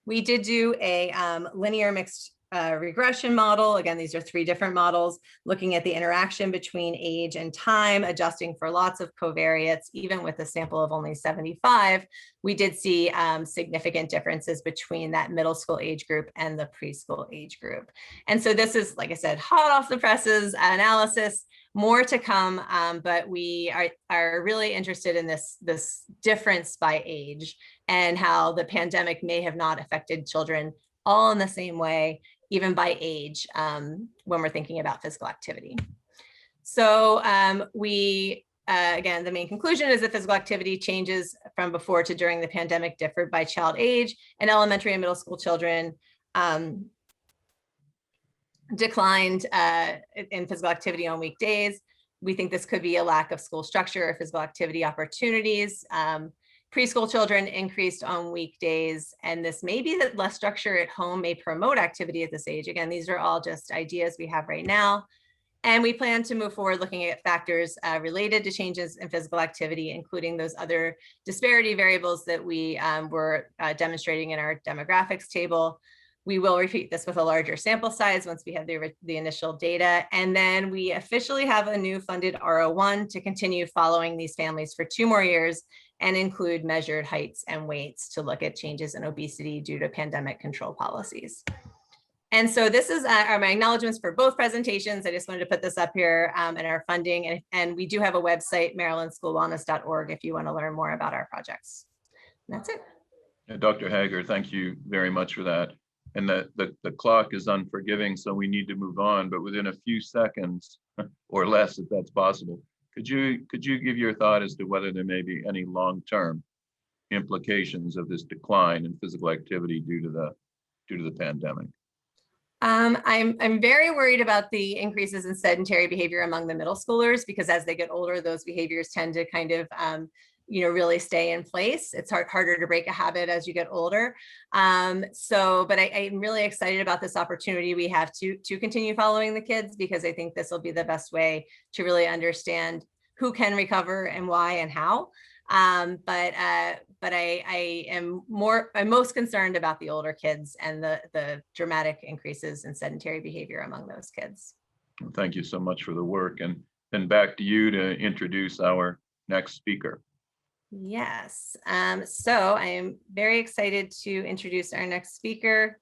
We did do a linear mixed regression model. Again, these are three different models looking at the interaction between age and time, adjusting for lots of covariates. Even with a sample of only 75, we did see significant differences between that middle school age group and the preschool age group. And so this is, like I said, hot off the presses analysis, more to come, but we are really interested in this difference by age and how the pandemic may have not affected children all in the same way, even by age, when we're thinking about physical activity. So again, the main conclusion is that physical activity changes from before to during the pandemic differed by child age, and elementary and middle school children declined in physical activity on weekdays. We think this could be a lack of school structure or physical activity opportunities. Preschool children increased on weekdays, and this may be that less structure at home may promote activity at this age. Again, these are all just ideas we have right now. And we plan to move forward looking at factors related to changes in physical activity, including those other disparity variables that we were demonstrating in our demographics table. We will repeat this with a larger sample size once we have the initial data. And then we officially have a new funded R01 to continue following these families for 2 more years and include measured heights and weights to look at changes in obesity due to pandemic control policies. And so this is my acknowledgements for both presentations. I just wanted to put this up here and our funding. And we do have a website, marylandschoolwellness.org, if you want to learn more about our projects. And that's it. Dr. Hager, thank you very much for that. And the clock is unforgiving, so we need to move on, but within a few seconds or less, if that's possible, could you give your thought as to whether there may be any long-term implications of this decline in physical activity due to the pandemic? I'm very worried about the increases in sedentary behavior among the middle schoolers, because as they get older, those behaviors tend to kind of really stay in place. It's harder to break a habit as you get older. But I'm really excited about this opportunity we have to continue following the kids, because I think this will be the best way to really understand who can recover and why and how. But I'm most concerned about the older kids and the dramatic increases in sedentary behavior among those kids. Thank you so much for the work, and then back to you to introduce our next speaker. Yes, so I am very excited to introduce our next speaker.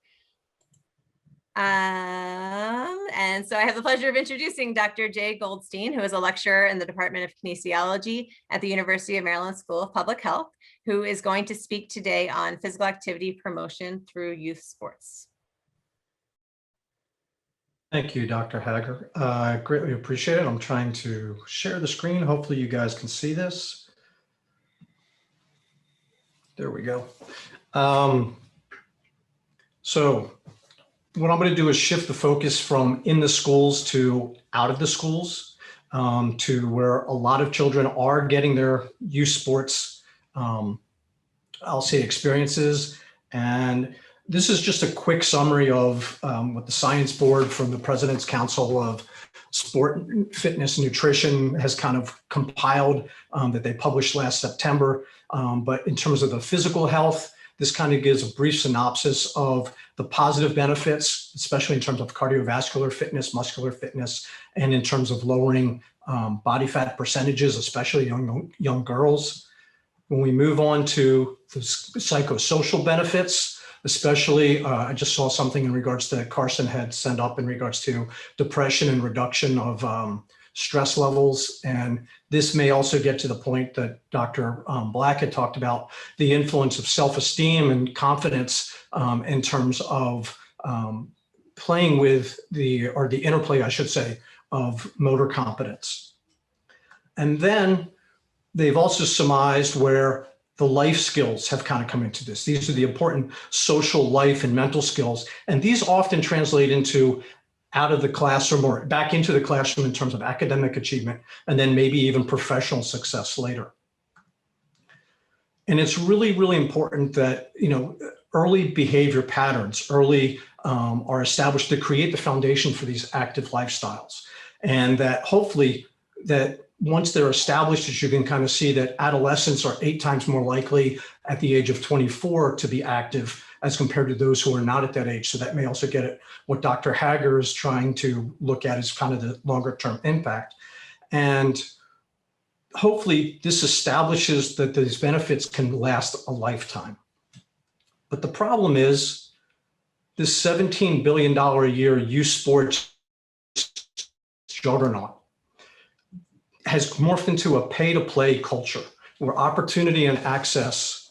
And so I have the pleasure of introducing Dr. Jay Goldstein, who is a lecturer in the Department of Kinesiology at the University of Maryland School of Public Health, who is going to speak today on physical activity promotion through youth sports. Thank you, Dr. Hager. I greatly appreciate it. I'm trying to share the screen. Hopefully you guys can see this. There we go. So what I'm going to do is shift the focus from in the schools to out of the schools, to where a lot of children are getting their youth sports, I'll say, experiences. And this is just a quick summary of what the Science Board from the President's Council of Sport, Fitness, and Nutrition has kind of compiled, that they published last September. But in terms of the physical health, this kind of gives a brief synopsis of the positive benefits, especially in terms of cardiovascular fitness, muscular fitness, and in terms of lowering body fat percentages, especially young girls. When we move on to the psychosocial benefits, especially, I just saw something in regards to Carson had sent up in regards to depression and reduction of stress levels. And this may also get to the point that Dr. Black had talked about, the influence of self-esteem and confidence in terms of playing with the interplay, I should say, of motor competence. And then they've also surmised where the life skills have kind of come into this. These are the important social life and mental skills. And these often translate into out of the classroom or back into the classroom in terms of academic achievement, and then maybe even professional success later. And it's really, really important that, early behavior patterns are established to create the foundation for these active lifestyles. And that hopefully that once they're established, as you can kind of see, that adolescents are 8 times more likely at the age of 24 to be active as compared to those who are not at that age. So that may also get at what Dr. Hager is trying to look at as kind of the longer term impact. And hopefully this establishes that these benefits can last a lifetime. But the problem is this $17 billion a year youth sports juggernaut has morphed into a pay-to-play culture where opportunity and access,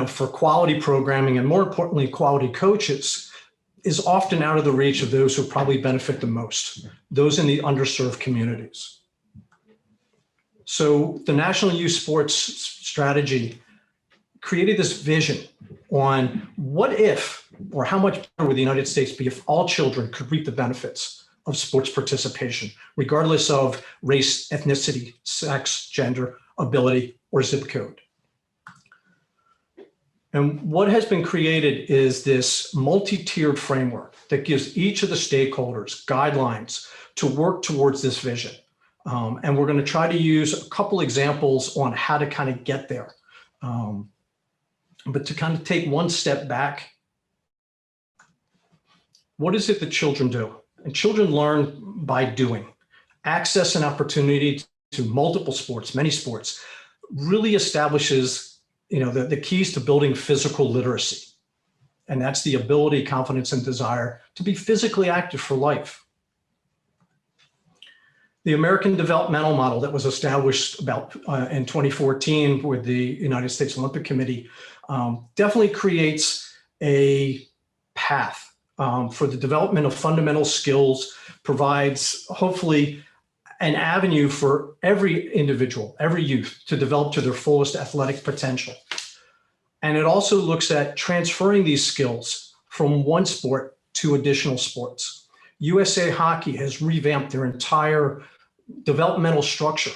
for quality programming and, more importantly, quality coaches is often out of the reach of those who probably benefit the most, those in the underserved communities. So the National Youth Sports Strategy created this vision on what if, or how much better would the United States be if all children could reap the benefits of sports participation, regardless of race, ethnicity, sex, gender, ability, or zip code. And what has been created is this multi-tiered framework that gives each of the stakeholders guidelines to work towards this vision. And we're going to try to use a couple examples on how to kind of get there. But to kind of take one step back, what is it that children do? And children learn by doing. Access and opportunity to multiple sports, many sports, really establishes the keys to building physical literacy. And that's the ability, confidence, and desire to be physically active for life. The American Developmental Model that was established about in 2014 with the United States Olympic Committee definitely creates a path for the development of fundamental skills, provides hopefully an avenue for every individual, every youth to develop to their fullest athletic potential. And it also looks at transferring these skills from one sport to additional sports. USA Hockey has revamped their entire developmental structure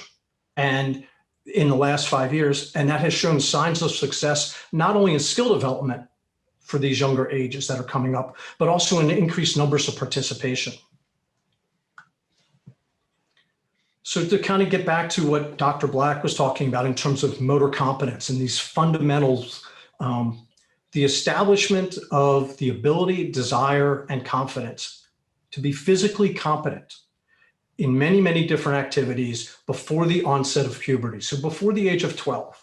and in the last 5 years, and that has shown signs of success, not only in skill development for these younger ages that are coming up, but also in increased numbers of participation. So to kind of get back to what Dr. Black was talking about in terms of motor competence and these fundamentals, the establishment of the ability, desire, and confidence to be physically competent in many, many different activities before the onset of puberty. So before the age of 12.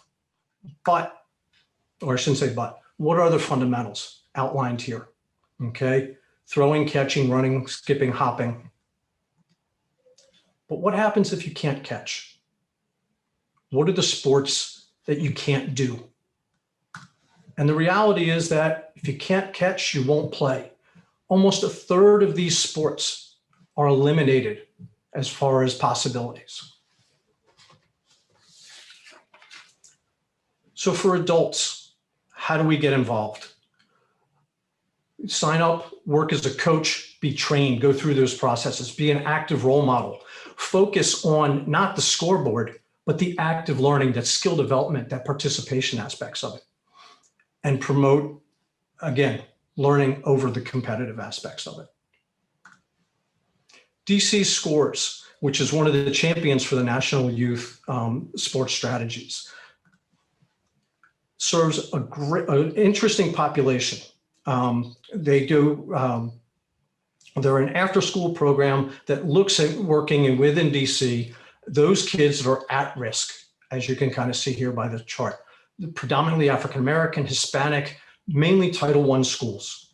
But, or I shouldn't say but, what are the fundamentals outlined here? Okay, throwing, catching, running, skipping, hopping. But what happens if you can't catch? What are the sports that you can't do? And the reality is that if you can't catch, you won't play. Almost a third of these sports are eliminated as far as possibilities. So for adults, how do we get involved? Sign up, work as a coach, be trained, go through those processes, be an active role model. Focus on not the scoreboard, but the active learning, that skill development, that participation aspects of it. And promote, again, learning over the competitive aspects of it. DC Scores, which is one of the champions for the National Youth Sports Strategies, serves an interesting population. They're an after-school program that looks at working within DC, those kids that are at risk, as you can kind of see here by the chart. Predominantly African-American, Hispanic, mainly Title I schools.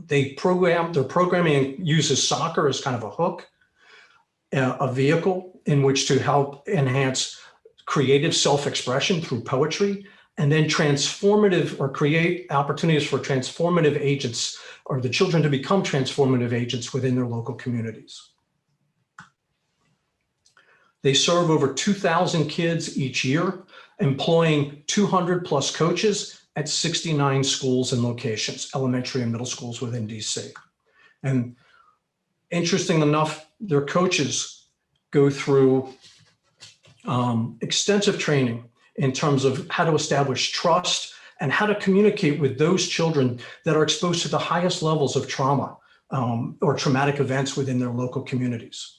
Their programming uses soccer as kind of a hook, a vehicle in which to help enhance creative self-expression through poetry, and then transformative or create opportunities for transformative agents or the children to become transformative agents within their local communities. They serve over 2,000 kids each year, employing 200 plus coaches at 69 schools and locations, elementary and middle schools within DC. And interesting enough, their coaches go through extensive training in terms of how to establish trust and how to communicate with those children that are exposed to the highest levels of trauma or traumatic events within their local communities.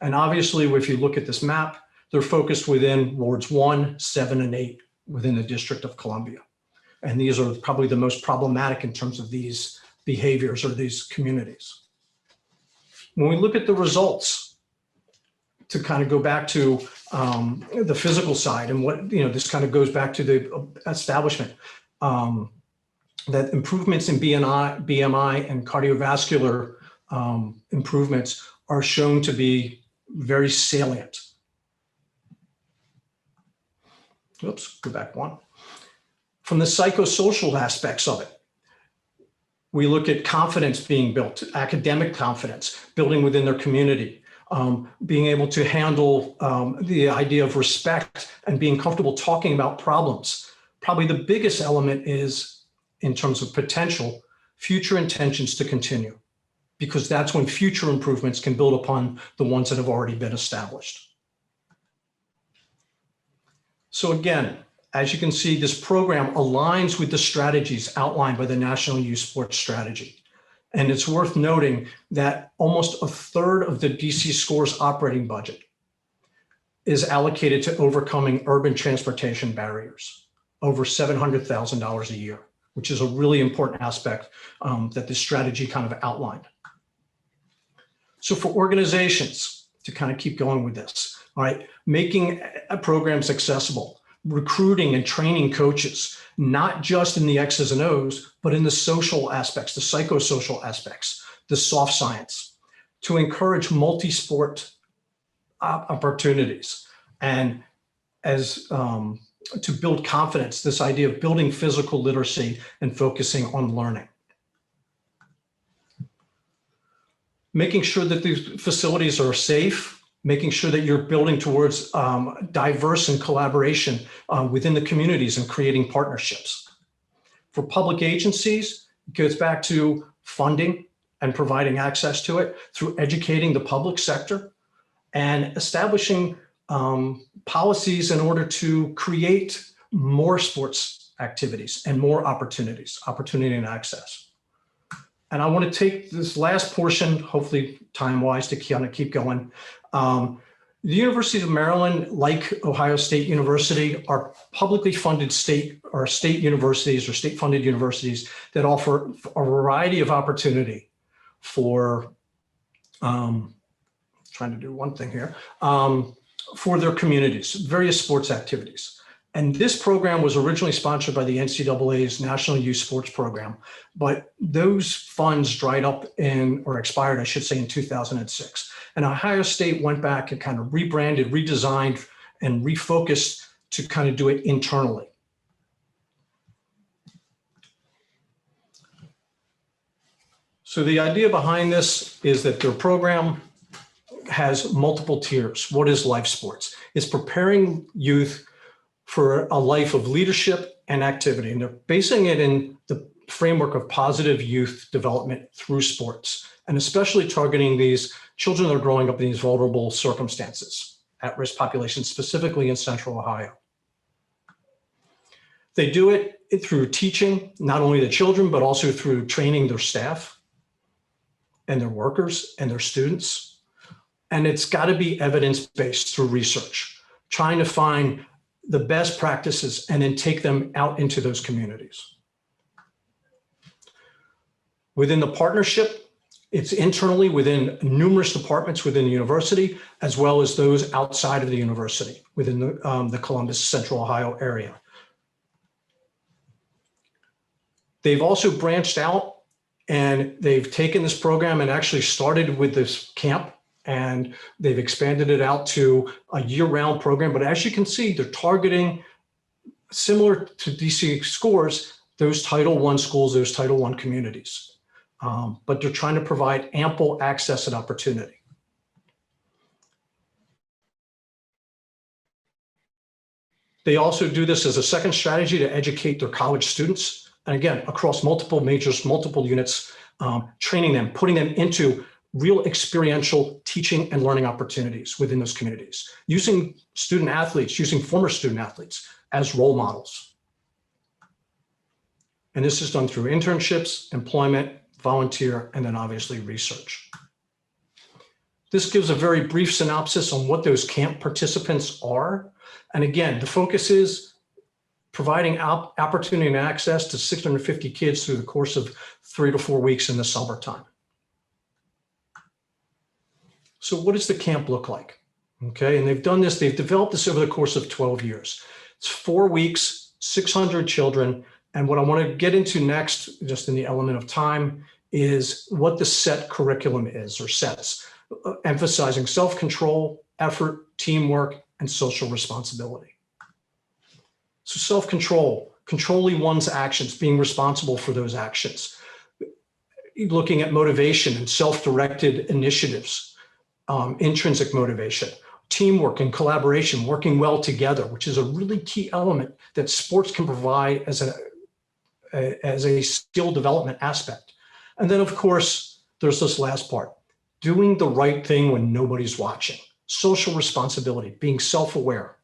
And obviously, if you look at this map, they're focused within wards 1, 7, and 8 within the District of Columbia. And these are probably the most problematic in terms of these behaviors or these communities. When we look at the results, to kind of go back to the physical side and what, this kind of goes back to the establishment, that improvements in BMI and cardiovascular improvements are shown to be very salient. Oops, go back one. From the psychosocial aspects of it, we look at confidence being built, academic confidence, building within their community, being able to handle the idea of respect and being comfortable talking about problems. Probably the biggest element is, in terms of potential, future intentions to continue, because that's when future improvements can build upon the ones that have already been established. So again, as you can see, this program aligns with the strategies outlined by the National Youth Sports Strategy. And it's worth noting that almost a third of the DC Scores operating budget is allocated to overcoming urban transportation barriers, over $700,000 a year, which is a really important aspect that this strategy kind of outlined. So for organizations, to kind of keep going with this, all right, making programs accessible, recruiting and training coaches, not just in the X's and O's, but in the social aspects, the psychosocial aspects, the soft science, to encourage multi-sport opportunities. And as to build confidence, this idea of building physical literacy and focusing on learning. Making sure that these facilities are safe, making sure that you're building towards diverse and collaboration within the communities and creating partnerships. For public agencies, it goes back to funding and providing access to it through educating the public sector and establishing policies in order to create more sports activities and more opportunity and access. And I want to take this last portion, hopefully time-wise, to kind of keep going. The University of Maryland, like Ohio State University, are publicly funded state universities or state-funded universities that offer a variety of opportunity for, trying to do one thing here, for their communities, various sports activities. And this program was originally sponsored by the NCAA's National Youth Sports Program, but those funds dried up or expired, I should say, in 2006. And Ohio State went back and kind of rebranded, redesigned, and refocused to kind of do it internally. So the idea behind this is that their program has multiple tiers. What is life sports? It's preparing youth for a life of leadership and activity. And they're basing it in the framework of positive youth development through sports, and especially targeting these children that are growing up in these vulnerable circumstances, at-risk populations, specifically in Central Ohio. They do it through teaching, not only the children, but also through training their staff and their workers and their students. And it's got to be evidence-based through research, trying to find the best practices and then take them out into those communities. Within the partnership, it's internally within numerous departments within the university, as well as those outside of the university within the Columbus, Central Ohio area. They've also branched out and they've taken this program and actually started with this camp, and they've expanded it out to a year-round program. But as you can see, they're targeting, similar to DC Scores, those Title I schools, those Title I communities. But they're trying to provide ample access and opportunity. They also do this as a second strategy to educate their college students. And again, across multiple majors, multiple units, training them, putting them into real experiential teaching and learning opportunities within those communities, using student athletes, using former student athletes as role models. And this is done through internships, employment, volunteer, and then obviously research. This gives a very brief synopsis on what those camp participants are. And again, the focus is providing opportunity and access to 650 kids through the course of 3 to 4 weeks in the summertime. So what does the camp look like? Okay, and they've done this, they've developed this over the course of 12 years. It's 4 weeks, 600 children. And what I want to get into next, just in the element of time, is what the SET curriculum is, or SETs, emphasizing self-control, effort, teamwork, and social responsibility. So self-control, controlling one's actions, being responsible for those actions, looking at motivation and self-directed initiatives, intrinsic motivation, teamwork and collaboration, working well together, which is a really key element that sports can provide as a skill development aspect. And then, of course, there's this last part, doing the right thing when nobody's watching, social responsibility, being self-aware.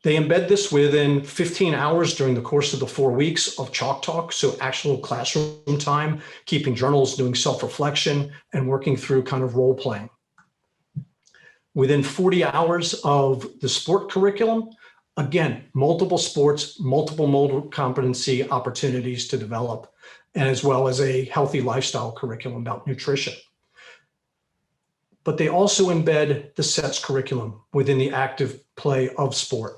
They embed this within 15 hours during the course of the 4 weeks of chalk talk, so actual classroom time, keeping journals, doing self-reflection, and working through kind of role playing. Within 40 hours of the sport curriculum, again, multiple sports, multiple motor competency opportunities to develop, and as well as a healthy lifestyle curriculum about nutrition. But they also embed the SETS curriculum within the active play of sport.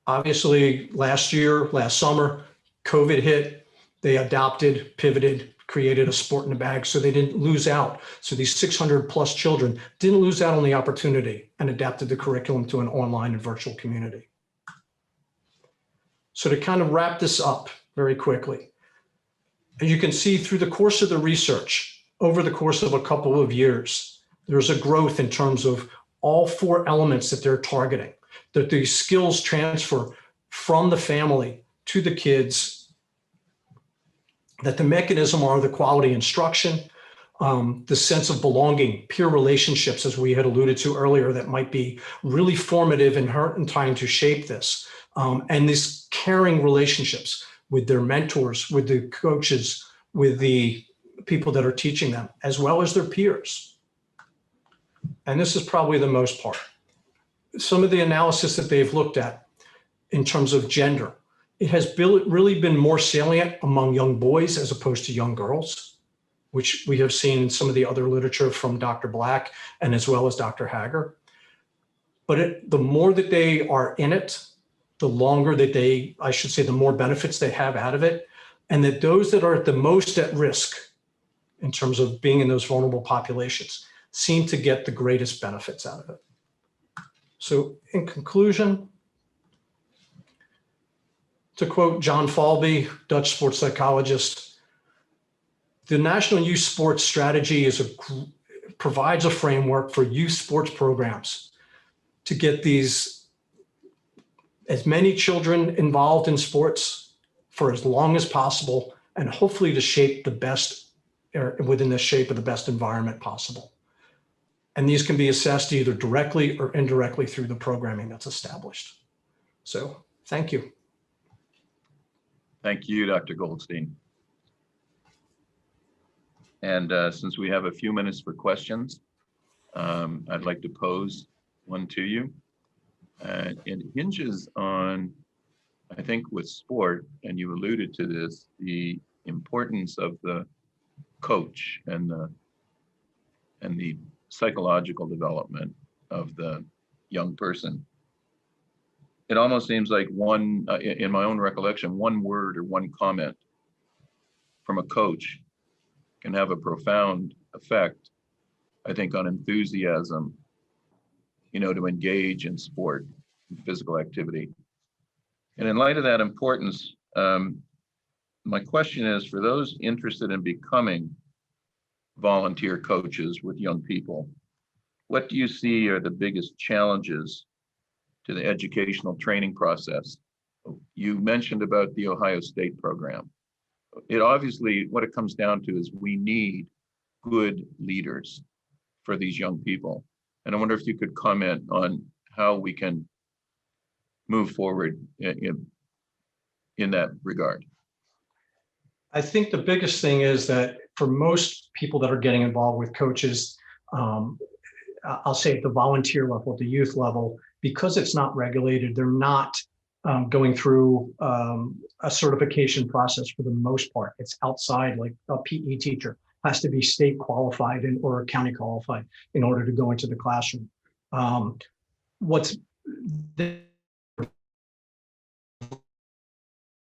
Obviously, last summer, COVID hit, they adopted, pivoted, created a sport in a bag so they didn't lose out. So these 600 plus children didn't lose out on the opportunity and adapted the curriculum to an online and virtual community. So to kind of wrap this up very quickly, as you can see through the course of the research, over the course of a couple of years, there's a growth in terms of all 4 elements that they're targeting, that these skills transfer from the family to the kids, that the mechanism are the quality instruction, the sense of belonging, peer relationships, as we had alluded to earlier, that might be really formative in time to shape this, and these caring relationships with their mentors, with the coaches, with the people that are teaching them, as well as their peers. And this is probably the most part. Some of the analysis that they've looked at in terms of gender, it has really been more salient among young boys as opposed to young girls, which we have seen in some of the other literature from Dr. Black and as well as Dr. Hager. But the more that they are in it, the longer that the more benefits they have out of it, and that those that are the most at risk in terms of being in those vulnerable populations seem to get the greatest benefits out of it. So in conclusion, to quote John Falby, Dutch sports psychologist, the National Youth Sports Strategy provides a framework for youth sports programs to get as many children involved in sports for as long as possible, and hopefully to shape the best, within the shape of the best environment possible. And these can be assessed either directly or indirectly through the programming that's established. So thank you. Thank you, Dr. Goldstein. And since we have a few minutes for questions, I'd like to pose one to you. It hinges on, I think with sport, and you alluded to this, the importance of the coach and the psychological development of the young person. It almost seems like in my own recollection, one word or one comment from a coach can have a profound effect, I think, on enthusiasm, to engage in sport and physical activity. And in light of that importance, my question is, for those interested in becoming volunteer coaches with young people, what do you see are the biggest challenges to the educational training process? You mentioned about the Ohio State program. It obviously, what it comes down to is we need good leaders for these young people. And I wonder if you could comment on how we can move forward in that regard. I think the biggest thing is that for most people that are getting involved with coaches, I'll say at the volunteer level, the youth level, because it's not regulated, they're not going through a certification process for the most part. It's outside, like a PE teacher has to be state qualified or county qualified in order to go into the classroom. What's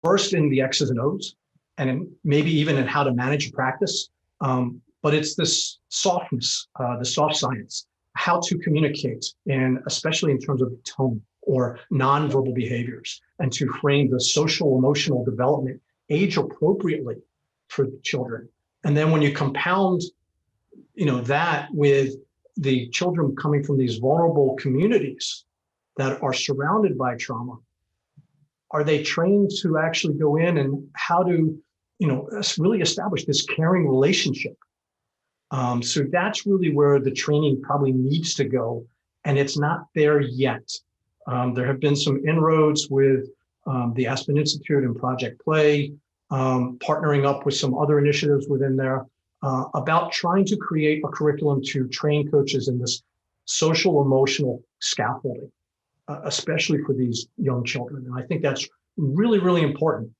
first in the X's and O's, and maybe even in how to manage practice, but it's this softness, the soft science, how to communicate, and especially in terms of tone or nonverbal behaviors, and to frame the social emotional development age appropriately for the children. And then when you compound, that with the children coming from these vulnerable communities that are surrounded by trauma, are they trained to actually go in and how to, really establish this caring relationship? So that's really where the training probably needs to go, and it's not there yet. There have been some inroads with the Aspen Institute and Project Play, partnering up with some other initiatives within there about trying to create a curriculum to train coaches in this social emotional scaffolding, especially for these young children. And I think that's really, really important.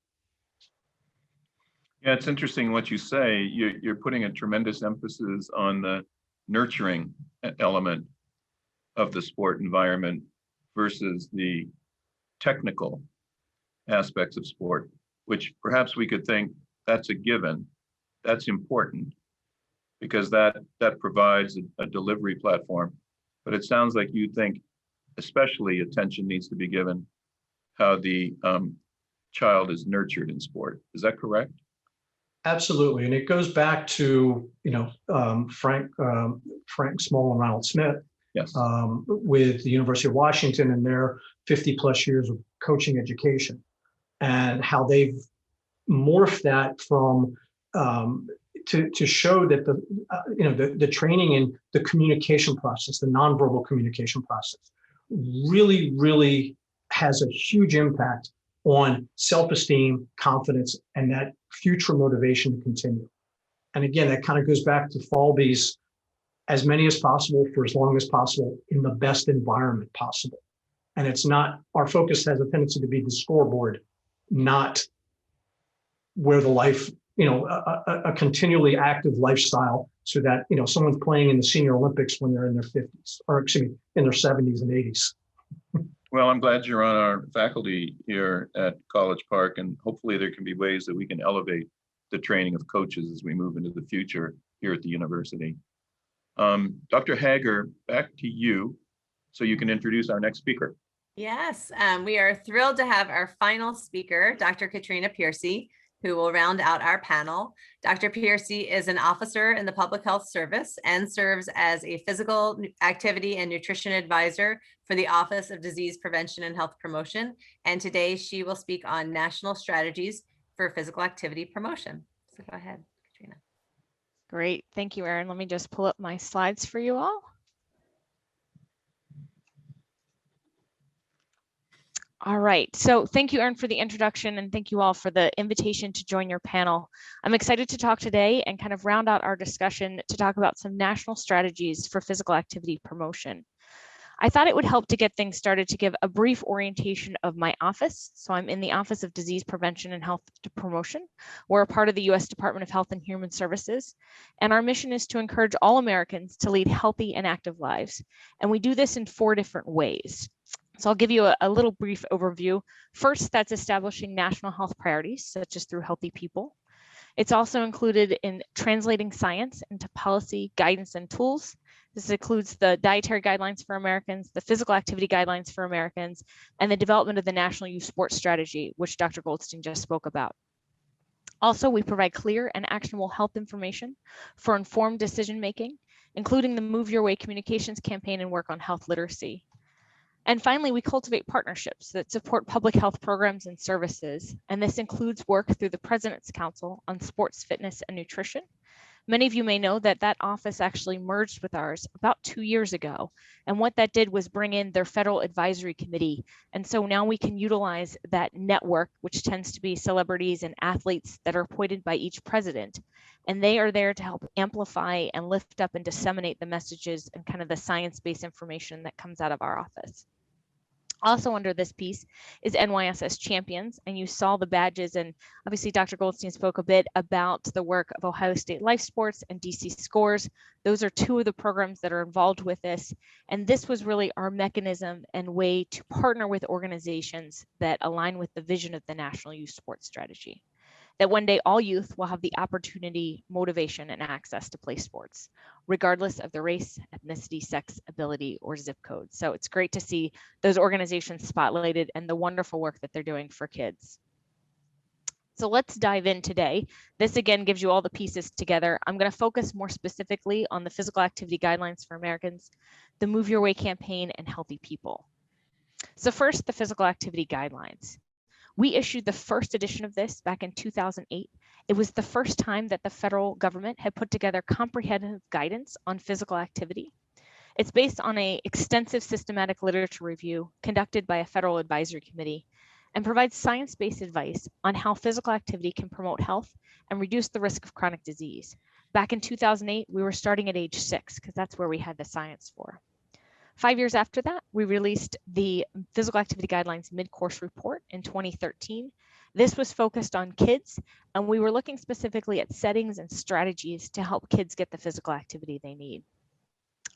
Yeah, it's interesting what you say. You're putting a tremendous emphasis on the nurturing element of the sport environment versus the technical aspects of sport, which perhaps we could think that's a given. that's important because that provides a delivery platform. But it sounds like you think especially attention needs to be given how the child is nurtured in sport. Is that correct? Absolutely, and it goes back to Frank Small and Ronald Smith Yes. with the University of Washington and their 50 plus years of coaching education, and how they've morphed that from to show that the training and the communication process, the nonverbal communication process, really has a huge impact on self-esteem, confidence, and that future motivation to continue. And again, that kind of goes back to Falvey's as many as possible for as long as possible in the best environment possible. And it's not, our focus has a tendency to be the scoreboard, not where the life, a continually active lifestyle so that, someone's playing in the Senior Olympics when they're in their 50s, or excuse me, in their 70s and 80s. Well, I'm glad you're on our faculty here at College Park, and hopefully there can be ways that we can elevate the training of coaches as we move into the future here at the university. Dr. Hager, back to you so you can introduce our next speaker. Yes, we are thrilled to have our final speaker, Dr. Katrina Piercy, who will round out our panel. Dr. Piercy is an officer in the Public Health Service and serves as a physical activity and nutrition advisor for the Office of Disease Prevention and Health Promotion. And today she will speak on national strategies for physical activity promotion. So go ahead, Katrina. Great, thank you, Erin. Let me just pull up my slides for you all. All right, so thank you, Erin, for the introduction, and thank you all for the invitation to join your panel. I'm excited to talk today and kind of round out our discussion to talk about some national strategies for physical activity promotion. I thought it would help to get things started to give a brief orientation of my office. So I'm in the Office of Disease Prevention and Health Promotion. We're a part of the U.S. Department of Health and Human Services, and our mission is to encourage all Americans to lead healthy and active lives. And we do this in 4 different ways. So I'll give you a little brief overview. First, that's establishing national health priorities, such as through Healthy People. It's also included in translating science into policy, guidance, and tools. This includes the dietary guidelines for Americans, the physical activity guidelines for Americans, and the development of the National Youth Sports Strategy, which Dr. Goldstein just spoke about. Also, we provide clear and actionable health information for informed decision-making, including the Move Your Way communications campaign and work on health literacy. And finally, we cultivate partnerships that support public health programs and services. And this includes work through the President's Council on Sports, Fitness, and Nutrition. Many of you may know that that office actually merged with ours about 2 years ago. And what that did was bring in their federal advisory committee. And so now we can utilize that network, which tends to be celebrities and athletes that are appointed by each president. And they are there to help amplify and lift up and disseminate the messages and kind of the science-based information that comes out of our office. Also under this piece is NYSS Champions, and you saw the badges, and obviously Dr. Goldstein spoke a bit about the work of Ohio State Life Sports and DC Scores. Those are 2 of the programs that are involved with this, and this was really our mechanism and way to partner with organizations that align with the vision of the National Youth Sports Strategy. That one day all youth will have the opportunity, motivation, and access to play sports, regardless of their race, ethnicity, sex, ability, or zip code. So it's great to see those organizations spotlighted and the wonderful work that they're doing for kids. So let's dive in today. This again gives you all the pieces together. I'm going to focus more specifically on the physical activity guidelines for Americans, the Move Your Way campaign, and Healthy People. So first, the physical activity guidelines. We issued the first edition of this back in 2008. It was the first time that the federal government had put together comprehensive guidance on physical activity. It's based on an extensive systematic literature review conducted by a federal advisory committee and provides science-based advice on how physical activity can promote health and reduce the risk of chronic disease. Back in 2008, we were starting at age 6 because that's where we had the science for. 5 years after that, we released the Physical Activity Guidelines Mid-Course Report in 2013. This was focused on kids, and we were looking specifically at settings and strategies to help kids get the physical activity they need.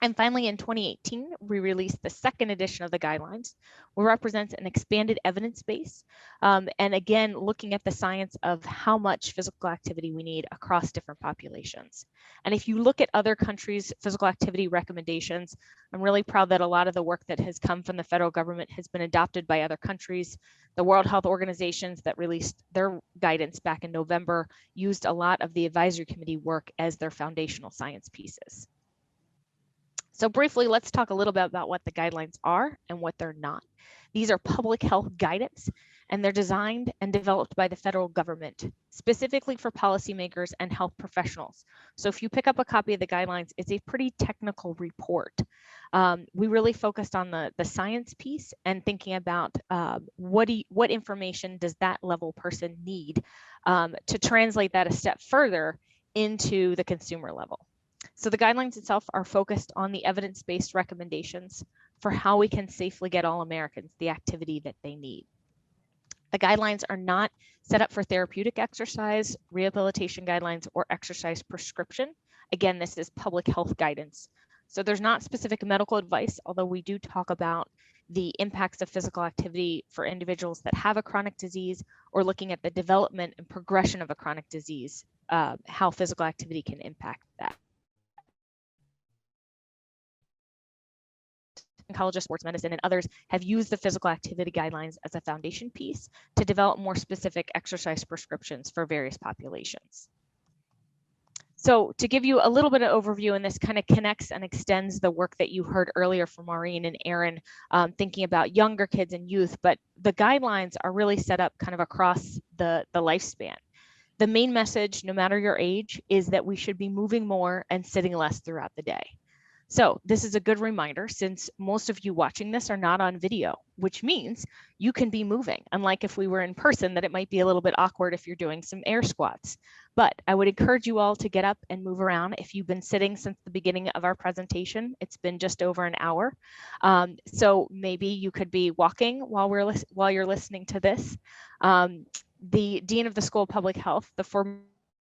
And finally, in 2018, we released the second edition of the guidelines, which represents an expanded evidence base. And again, looking at the science of how much physical activity we need across different populations. And if you look at other countries' physical activity recommendations, I'm really proud that a lot of the work that has come from the federal government has been adopted by other countries. The World Health Organizations that released their guidance back in November used a lot of the advisory committee work as their foundational science pieces. So briefly, let's talk a little bit about what the guidelines are and what they're not. These are public health guidance, and they're designed and developed by the federal government, specifically for policymakers and health professionals. So if you pick up a copy of the guidelines, it's a pretty technical report. We really focused on the science piece and thinking about what information does that level person need to translate that a step further into the consumer level. So the guidelines itself are focused on the evidence-based recommendations for how we can safely get all Americans the activity that they need. The guidelines are not set up for therapeutic exercise, rehabilitation guidelines, or exercise prescription. Again, this is public health guidance. So there's not specific medical advice, although we do talk about the impacts of physical activity for individuals that have a chronic disease or looking at the development and progression of a chronic disease, how physical activity can impact that. College of Sports Medicine and others have used the physical activity guidelines as a foundation piece to develop more specific exercise prescriptions for various populations. So to give you a little bit of overview, and this kind of connects and extends the work that you heard earlier from Maureen and Erin, thinking about younger kids and youth, but the guidelines are really set up kind of across the lifespan. The main message, no matter your age, is that we should be moving more and sitting less throughout the day. So this is a good reminder, since most of you watching this are not on video, which means you can be moving. Unlike if we were in person, that it might be a little bit awkward if you're doing some air squats. But I would encourage you all to get up and move around. If you've been sitting since the beginning of our presentation, it's been just over an hour. So maybe you could be walking while you're listening to this. The Dean of the School of Public Health, the former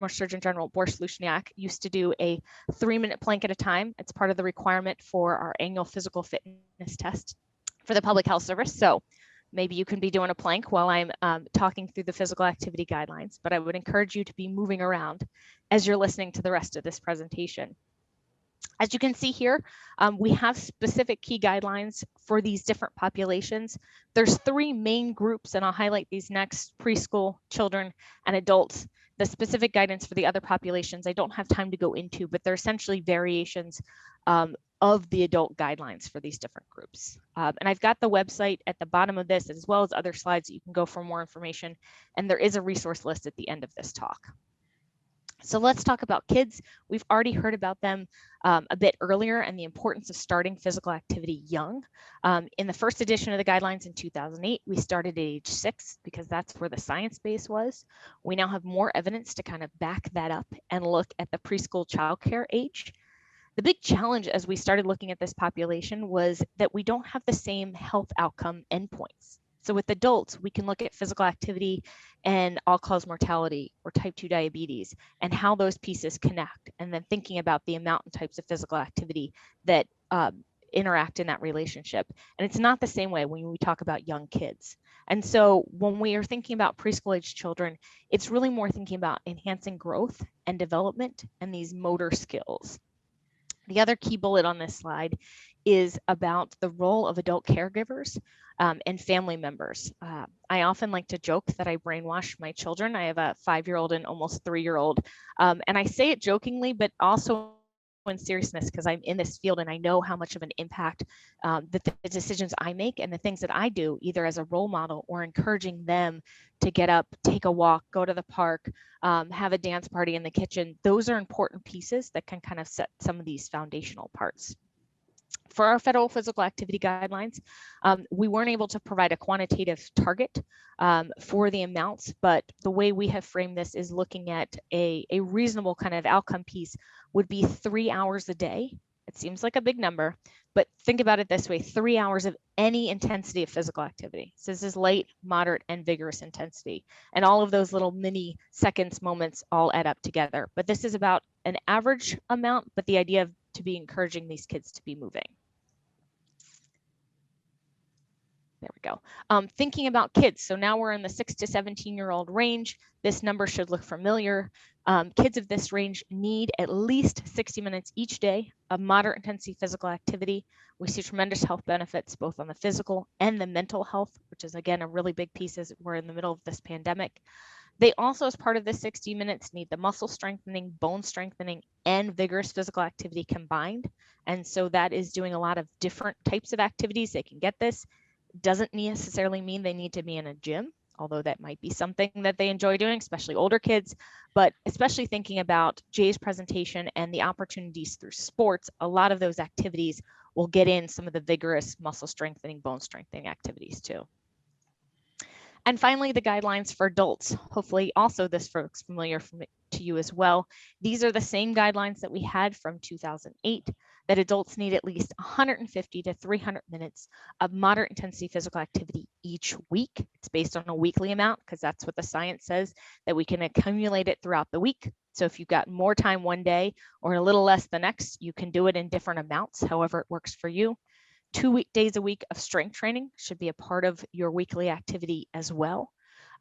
Surgeon General Boris Lushniak, used to do a 3-minute plank at a time. It's part of the requirement for our annual physical fitness test for the Public Health Service. So maybe you can be doing a plank while I'm talking through the physical activity guidelines, but I would encourage you to be moving around as you're listening to the rest of this presentation. As you can see here, we have specific key guidelines for these different populations. There's 3 main groups, and I'll highlight these next: preschool, children, and adults. The specific guidance for the other populations I don't have time to go into, but they're essentially variations of the adult guidelines for these different groups. And I've got the website at the bottom of this, as well as other slides that you can go for more information. And there is a resource list at the end of this talk. So let's talk about kids. We've already heard about them a bit earlier, and the importance of starting physical activity young. In the first edition of the guidelines in 2008, we started at age 6 because that's where the science base was. We now have more evidence to kind of back that up and look at the preschool childcare age. The big challenge as we started looking at this population was that we don't have the same health outcome endpoints. So with adults, we can look at physical activity and all-cause mortality or type 2 diabetes and how those pieces connect, and then thinking about the amount and types of physical activity that interact in that relationship. And it's not the same way when we talk about young kids. And so when we are thinking about preschool age children, it's really more thinking about enhancing growth and development and these motor skills. The other key bullet on this slide is about the role of adult caregivers and family members. I often like to joke that I brainwash my children. I have a 5-year-old and almost 3-year-old. And I say it jokingly, but also in seriousness, because I'm in this field and I know how much of an impact that the decisions I make and the things that I do, either as a role model or encouraging them to get up, take a walk, go to the park, have a dance party in the kitchen. Those are important pieces that can kind of set some of these foundational parts. For our federal physical activity guidelines, we weren't able to provide a quantitative target for the amounts, but the way we have framed this is looking at a reasonable kind of outcome piece would be 3 hours a day. It seems like a big number, but think about it this way: 3 hours of any intensity of physical activity. So this is light, moderate, and vigorous intensity. And all of those little mini seconds, moments all add up together. But this is about an average amount, but the idea of to be encouraging these kids to be moving. There we go. Thinking about kids. So now we're in the 6 to 17-year-old range. This number should look familiar. Kids of this range need at least 60 minutes each day of moderate intensity physical activity. We see tremendous health benefits both on the physical and the mental health, which is again a really big piece as we're in the middle of this pandemic. They also, as part of the 60 minutes, need the muscle strengthening, bone strengthening, and vigorous physical activity combined. And so that is doing a lot of different types of activities. They can get this. Doesn't necessarily mean they need to be in a gym, although that might be something that they enjoy doing, especially older kids. But especially thinking about Jay's presentation and the opportunities through sports, a lot of those activities will get in some of the vigorous muscle strengthening, bone strengthening activities too. And finally, the guidelines for adults. Hopefully also this looks familiar to you as well. These are the same guidelines that we had from 2008, that adults need at least 150 to 300 minutes of moderate intensity physical activity each week. It's based on a weekly amount because that's what the science says, that we can accumulate it throughout the week. So if you've got more time one day or a little less the next, you can do it in different amounts, however it works for you. 2 days a week of strength training should be a part of your weekly activity as well.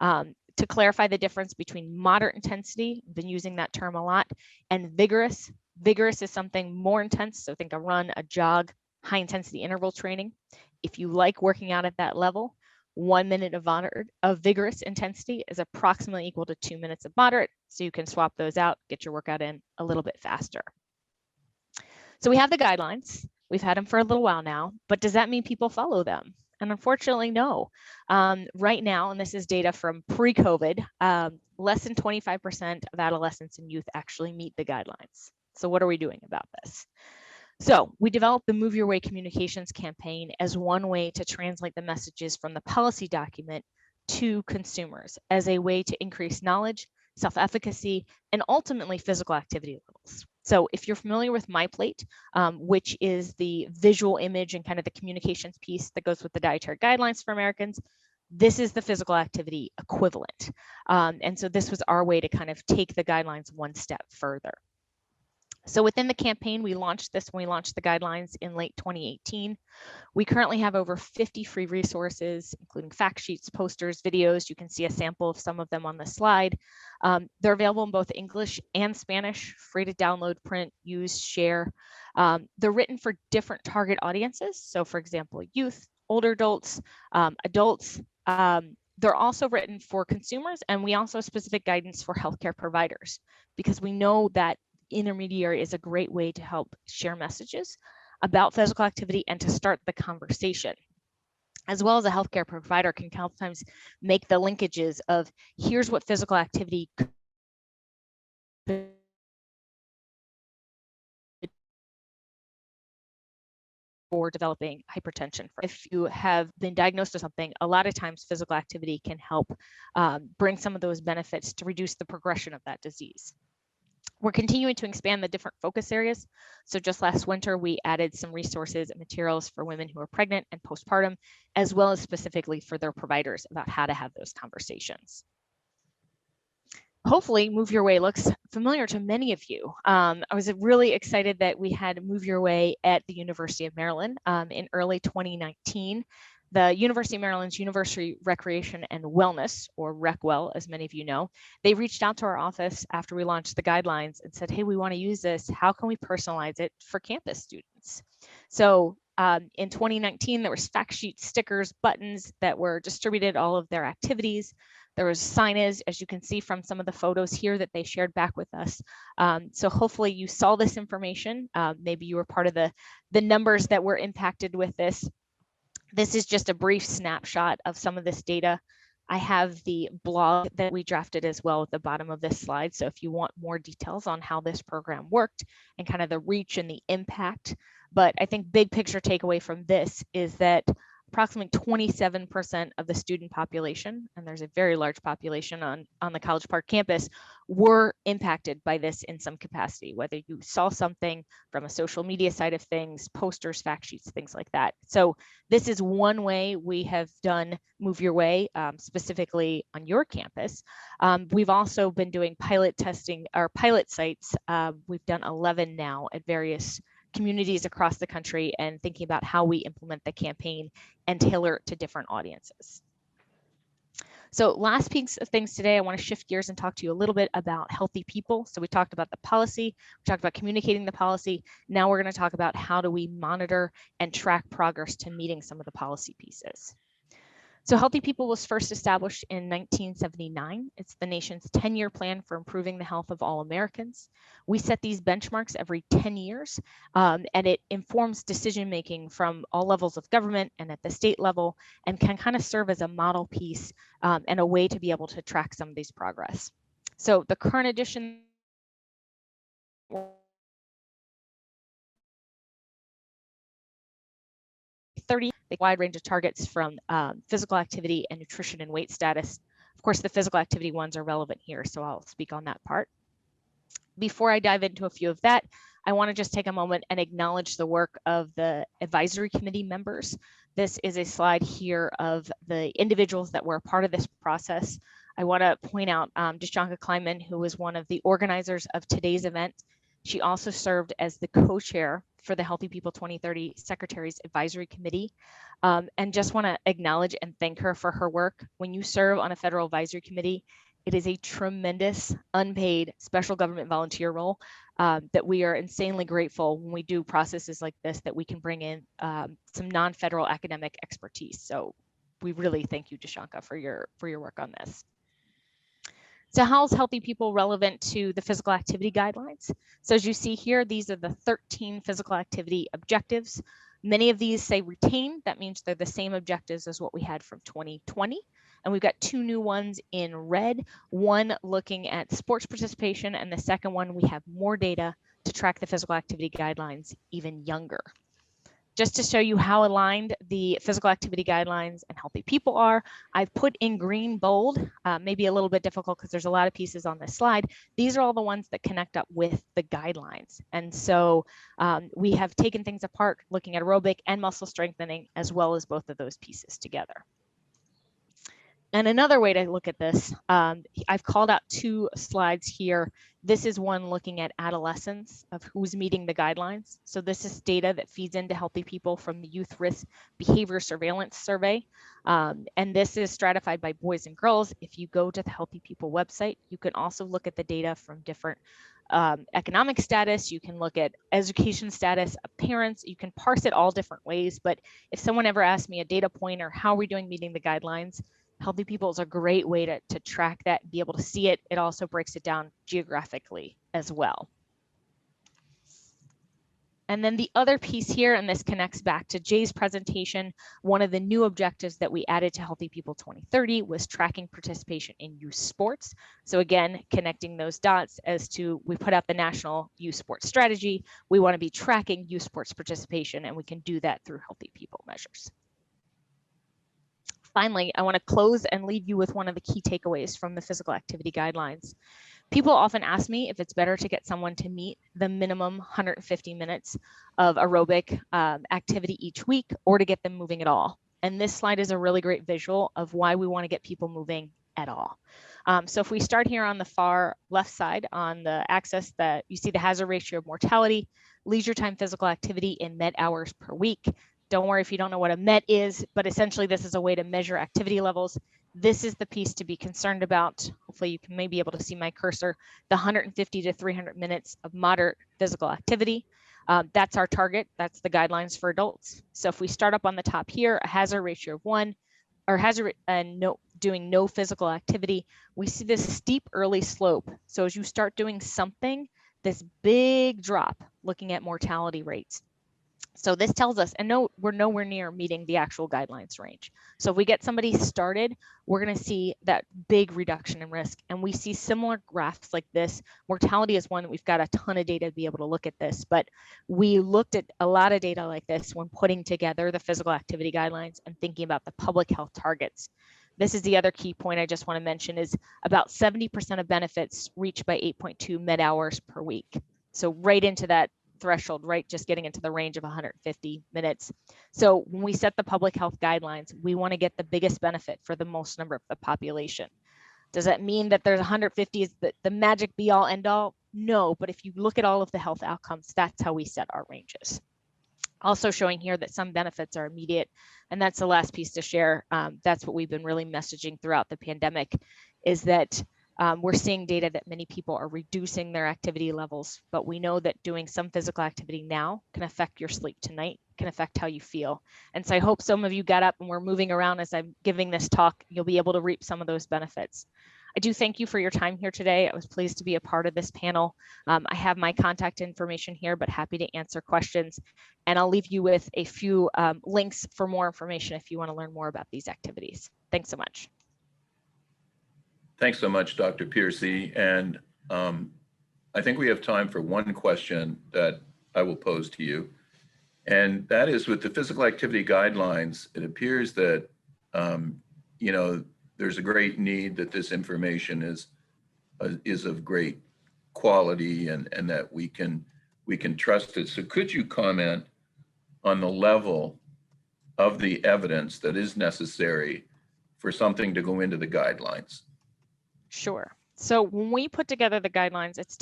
To clarify the difference between moderate intensity, I've been using that term a lot, and vigorous. Vigorous is something more intense, so think a run, a jog, high intensity interval training. If you like working out at that level, 1 minute of vigorous intensity is approximately equal to 2 minutes of moderate, so you can swap those out, get your workout in a little bit faster. So we have the guidelines. We've had them for a little while now, but does that mean people follow them? And unfortunately, no. Right now, and this is data from pre-COVID, less than 25% of adolescents and youth actually meet the guidelines. So what are we doing about this? So we developed the Move Your Way communications campaign as one way to translate the messages from the policy document to consumers as a way to increase knowledge, self-efficacy, and ultimately physical activity levels. So if you're familiar with MyPlate, which is the visual image and kind of the communications piece that goes with the dietary guidelines for Americans, this is the physical activity equivalent. And so this was our way to kind of take the guidelines one step further. So within the campaign, we launched this when we launched the guidelines in late 2018. We currently have over 50 free resources, including fact sheets, posters, videos. You can see a sample of some of them on the slide. They're available in both English and Spanish, free to download, print, use, share. They're written for different target audiences. So for example, youth, older adults, adults. They're also written for consumers, and we also have specific guidance for healthcare providers, because we know that intermediary is a great way to help share messages about physical activity and to start the conversation, as well as a healthcare provider can sometimes make the linkages of here's what physical activity for developing hypertension. If you have been diagnosed with something, a lot of times physical activity can help bring some of those benefits to reduce the progression of that disease. We're continuing to expand the different focus areas. So just last winter, we added some resources and materials for women who are pregnant and postpartum, as well as specifically for their providers about how to have those conversations. Hopefully Move Your Way looks familiar to many of you. I was really excited that we had Move Your Way at the University of Maryland in early 2019. The University of Maryland's University Recreation and Wellness, or RecWell, as many of you know, they reached out to our office after we launched the guidelines and said, hey, we want to use this. How can we personalize it for campus students? So in 2019, there was fact sheets, stickers, buttons that were distributed all of their activities. There was signage, as you can see from some of the photos here that they shared back with us. So hopefully you saw this information. Maybe you were part of the numbers that were impacted with this. This is just a brief snapshot of some of this data. I have the blog that we drafted as well at the bottom of this slide. So if you want more details on how this program worked and kind of the reach and the impact, but I think big picture takeaway from this is that approximately 27% of the student population, and there's a very large population on the College Park campus, were impacted by this in some capacity, whether you saw something from a social media side of things, posters, fact sheets, things like that. So this is one way we have done Move Your Way, specifically on your campus. We've also been doing pilot testing, our pilot sites. We've done 11 now at various communities across the country and thinking about how we implement the campaign and tailor it to different audiences. So last piece of things today, I want to shift gears and talk to you a little bit about healthy people. So we talked about the policy, we talked about communicating the policy. Now we're going to talk about how do we monitor and track progress to meeting some of the policy pieces. So Healthy People was first established in 1979. It's the nation's 10-year plan for improving the health of all Americans. We set these benchmarks every 10 years, and it informs decision-making from all levels of government and at the state level, and can kind of serve as a model piece and a way to be able to track some of these progress. So the current edition the wide range of targets from physical activity and nutrition and weight status. Of course, the physical activity ones are relevant here, so I'll speak on that part. Before I dive into a few of that, I want to just take a moment and acknowledge the work of the advisory committee members. This is a slide here of the individuals that were a part of this process. I want to point out Dishanka Kleinman, who was one of the organizers of today's event. She also served as the co-chair for the Healthy People 2030 Secretary's Advisory Committee, and just want to acknowledge and thank her for her work. When you serve on a federal advisory committee, it is a tremendous unpaid special government volunteer role that we are insanely grateful when we do processes like this, that we can bring in some non-federal academic expertise. So we really thank you, Dishanka, for your work on this. So how is Healthy People relevant to the physical activity guidelines? So as you see here, these are the 13 physical activity objectives. Many of these say retain. That means they're the same objectives as what we had from 2020. And we've got 2 new ones in red, one looking at sports participation, and the second one, we have more data to track the physical activity guidelines even younger. Just to show you how aligned the physical activity guidelines and Healthy People are, I've put in green bold, maybe a little bit difficult because there's a lot of pieces on this slide. These are all the ones that connect up with the guidelines. And so we have taken things apart, looking at aerobic and muscle strengthening, as well as both of those pieces together. And another way to look at this, I've called out 2 slides here. This is one looking at adolescents of who's meeting the guidelines. So this is data that feeds into Healthy People from the Youth Risk Behavior Surveillance Survey. And this is stratified by boys and girls. If you go to the Healthy People website, you can also look at the data from different economic status. You can look at education status of parents. You can parse it all different ways. But if someone ever asked me a data point or how are we doing meeting the guidelines, Healthy People is a great way to track that and be able to see it. It also breaks it down geographically as well. And then the other piece here, and this connects back to Jay's presentation, one of the new objectives that we added to Healthy People 2030 was tracking participation in youth sports. So again, connecting those dots as to, we put out the National Youth Sports Strategy. We want to be tracking youth sports participation, and we can do that through Healthy People measures. Finally, I want to close and leave you with one of the key takeaways from the physical activity guidelines. People often ask me if it's better to get someone to meet the minimum 150 minutes of aerobic activity each week or to get them moving at all. And this slide is a really great visual of why we want to get people moving at all. So if we start here on the far left side on the axis, that you see the hazard ratio of mortality, leisure time physical activity in med hours per week. Don't worry if you don't know what a MET is, but essentially this is a way to measure activity levels. This is the piece to be concerned about. Hopefully you can maybe able to see my cursor, the 150 to 300 minutes of moderate physical activity. That's our target. That's the guidelines for adults. So if we start up on the top here, a hazard ratio of 1, or hazard and doing no physical activity, we see this steep early slope. So as you start doing something, this big drop looking at mortality rates. So this tells us, and no, we're nowhere near meeting the actual guidelines range. So if we get somebody started, we're going to see that big reduction in risk. And we see similar graphs like this. Mortality is one that we've got a ton of data to be able to look at this, but we looked at a lot of data like this when putting together the physical activity guidelines and thinking about the public health targets. This is the other key point I just want to mention is about 70% of benefits reached by 8.2 med hours per week. So right into that threshold, right? Just getting into the range of 150 minutes. So when we set the public health guidelines, we want to get the biggest benefit for the most number of the population. Does that mean that there's 150 is the magic be all end all? No, but if you look at all of the health outcomes, that's how we set our ranges. Also showing here that some benefits are immediate, and that's the last piece to share. That's what we've been really messaging throughout the pandemic, is that we're seeing data that many people are reducing their activity levels, but we know that doing some physical activity now can affect your sleep tonight, can affect how you feel. And so I hope some of you got up and we're moving around as I'm giving this talk, you'll be able to reap some of those benefits. I do thank you for your time here today. I was pleased to be a part of this panel. I have my contact information here, but happy to answer questions. And I'll leave you with a few links for more information if you want to learn more about these activities. Thanks so much. Thanks so much, Dr. Piercy. And I think we have time for one question that I will pose to you. And that is, with the physical activity guidelines, it appears that, there's a great need that this information is of great quality and that we can trust it. So could you comment on the level of the evidence that is necessary for something to go into the guidelines? Sure. So when we put together the guidelines, it's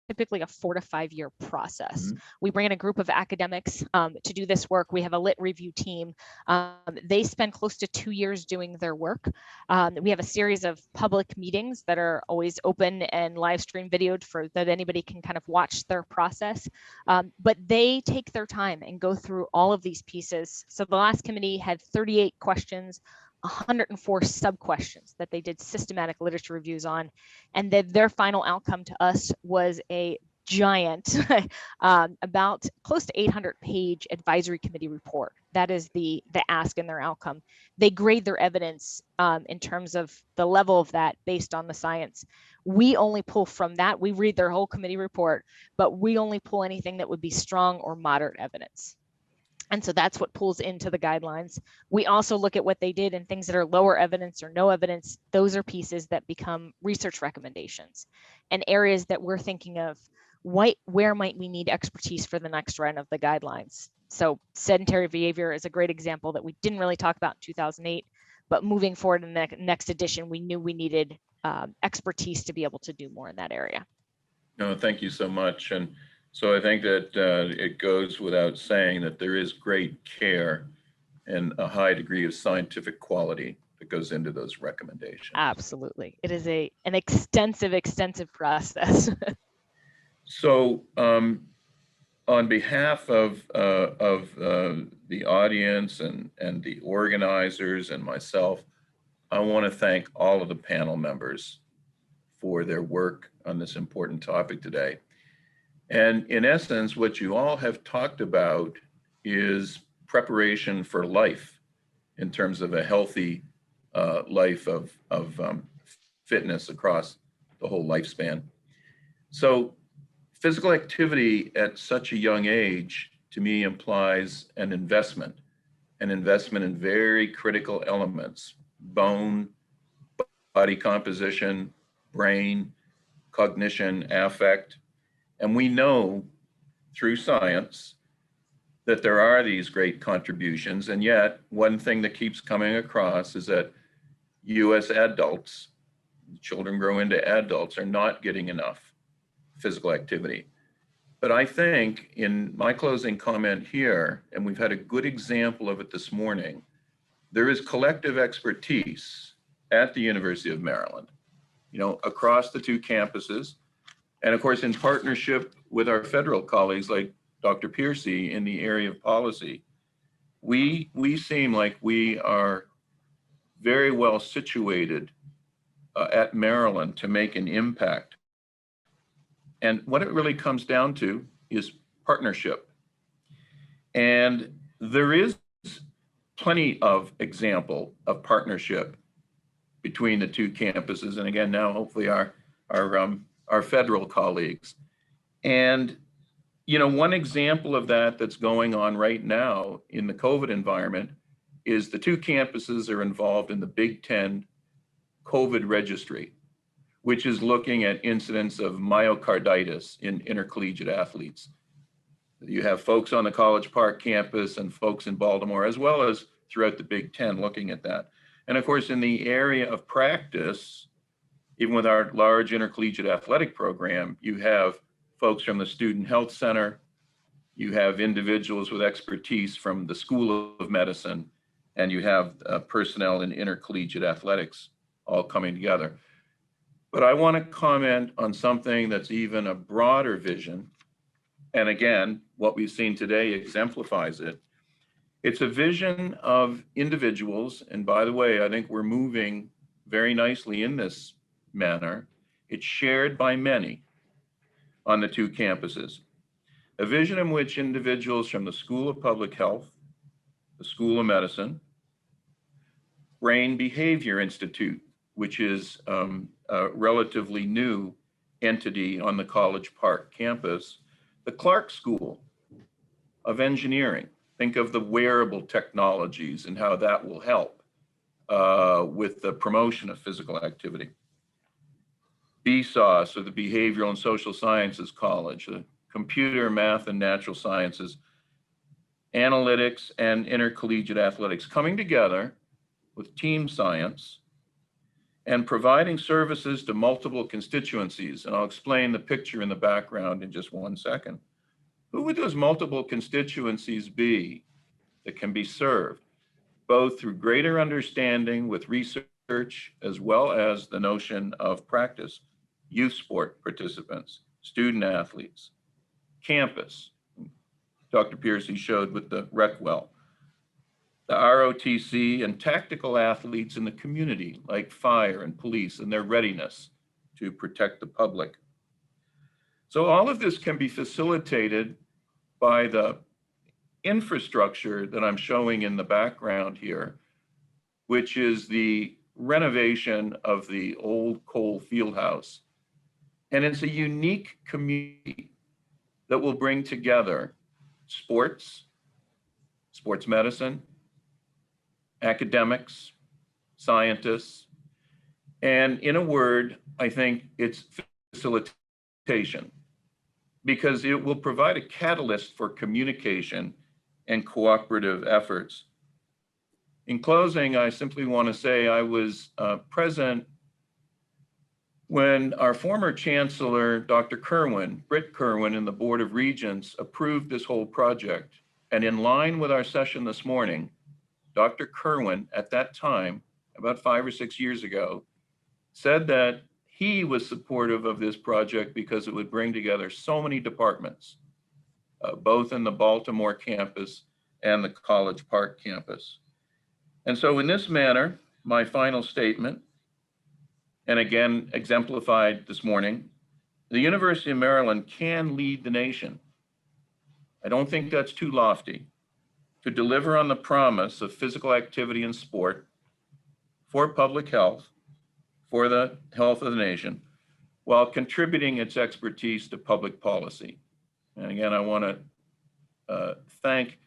typically a 4 to 5 year process. Mm-hmm. We bring in a group of academics to do this work. We have a lit review team. They spend close to 2 years doing their work. We have a series of public meetings that are always open and live stream videoed for that anybody can kind of watch their process. But they take their time and go through all of these pieces. So the last committee had 38 questions, 104 sub-questions that they did systematic literature reviews on, and then their final outcome to us was a giant, about close to 800-page advisory committee report. That is the ask in their outcome. They grade their evidence in terms of the level of that based on the science. We only pull from that. We read their whole committee report, but we only pull anything that would be strong or moderate evidence. And so that's what pulls into the guidelines. We also look at what they did and things that are lower evidence or no evidence. Those are pieces that become research recommendations and areas that we're thinking of. Where might we need expertise for the next round of the guidelines? So sedentary behavior is a great example that we didn't really talk about in 2008, but moving forward in the next edition, we knew we needed expertise to be able to do more in that area. No, thank you so much. And so I think that it goes without saying that there is great care and a high degree of scientific quality that goes into those recommendations. Absolutely. It is an extensive process. So on behalf of the audience and the organizers and myself, I want to thank all of the panel members for their work on this important topic today. And in essence, what you all have talked about is preparation for life in terms of a healthy life of fitness across the whole lifespan. So physical activity at such a young age, to me, implies an investment in very critical elements: bone, body composition, brain, cognition, affect. And we know through science that there are these great contributions. And yet, one thing that keeps coming across is that US adults, children grow into adults, are not getting enough physical activity. But I think in my closing comment here, and we've had a good example of it this morning, there is collective expertise at the University of Maryland, across the 2 campuses. And of course, in partnership with our federal colleagues like Dr. Piercy in the area of policy, we seem like we are very well situated at Maryland to make an impact. And what it really comes down to is partnership. And there is plenty of example of partnership between the 2 campuses. And again, now hopefully our federal colleagues. And, one example of that that's going on right now in the COVID environment is the 2 campuses are involved in the Big Ten COVID registry, which is looking at incidents of myocarditis in intercollegiate athletes. You have folks on the College Park campus and folks in Baltimore, as well as throughout the Big Ten, looking at that. And of course, in the area of practice, Even with our large intercollegiate athletic program, you have folks from the Student Health Center, you have individuals with expertise from the School of Medicine, and you have personnel in intercollegiate athletics all coming together. But I want to comment on something that's even a broader vision. And again, what we've seen today exemplifies it. It's a vision of individuals. And by the way, I think we're moving very nicely in this manner. It's shared by many on the two campuses. A vision in which individuals from the School of Public Health, the School of Medicine, Brain Behavior Institute, which is a relatively new entity on the College Park campus, the Clark School of Engineering. Think of the wearable technologies and how that will help with the promotion of physical activity. BSAUS, or the Behavioral and Social Sciences College, the Computer, Math, and Natural Sciences, Analytics, and Intercollegiate Athletics coming together with team science and providing services to multiple constituencies. And I'll explain the picture in the background in just one second. Who would those multiple constituencies be that can be served, both through greater understanding with research as well as the notion of practice? Youth sport participants, student athletes, campus. Dr. Piercy showed with the rec well. The ROTC and tactical athletes in the community like fire and police and their readiness to protect the public. So all of this can be facilitated by the infrastructure that I'm showing in the background here, which is the renovation of the old coal field house. And it's a unique community that will bring together sports, sports medicine, academics, scientists, and in a word, I think it's facilitation, because it will provide a catalyst for communication and cooperative efforts. In closing, I simply want to say I was present when our former chancellor, Dr. Kerwin, Britt Kerwin, and the Board of Regents approved this whole project. And in line with our session this morning, Dr. Kerwin, at that time, about 5 or 6 years ago, said that he was supportive of this project because it would bring together so many departments, both in the Baltimore campus and the College Park campus. And so in this manner, my final statement, and again exemplified this morning, the University of Maryland can lead the nation. I don't think that's too lofty to deliver on the promise of physical activity and sport for public health, for the health of the nation, while contributing its expertise to public policy. And again, I want to thank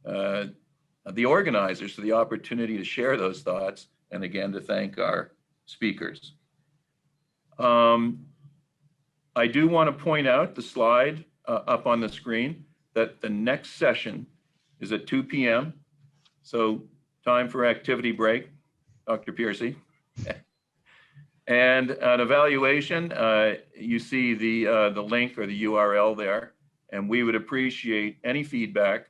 the organizers for the opportunity to share those thoughts, and again, to thank our speakers. I do want to point out the slide up on the screen that the next session is at 2 p.m. So time for activity break, Dr. Piercy. And an evaluation, you see the link or the URL there, and we would appreciate any feedback,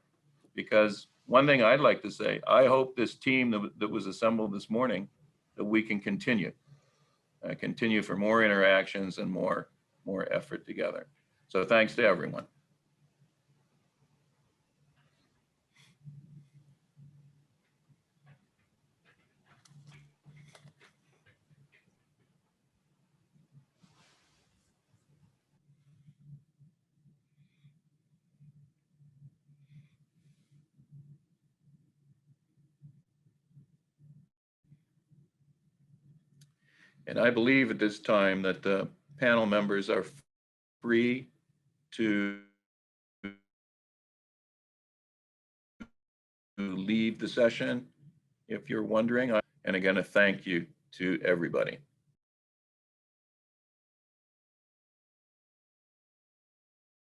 because one thing I'd like to say, I hope this team that was assembled this morning, that we can continue for more interactions and more effort together. So thanks to everyone. And I believe at this time that the panel members are free to leave the session if you're wondering. And again, a thank you to everybody.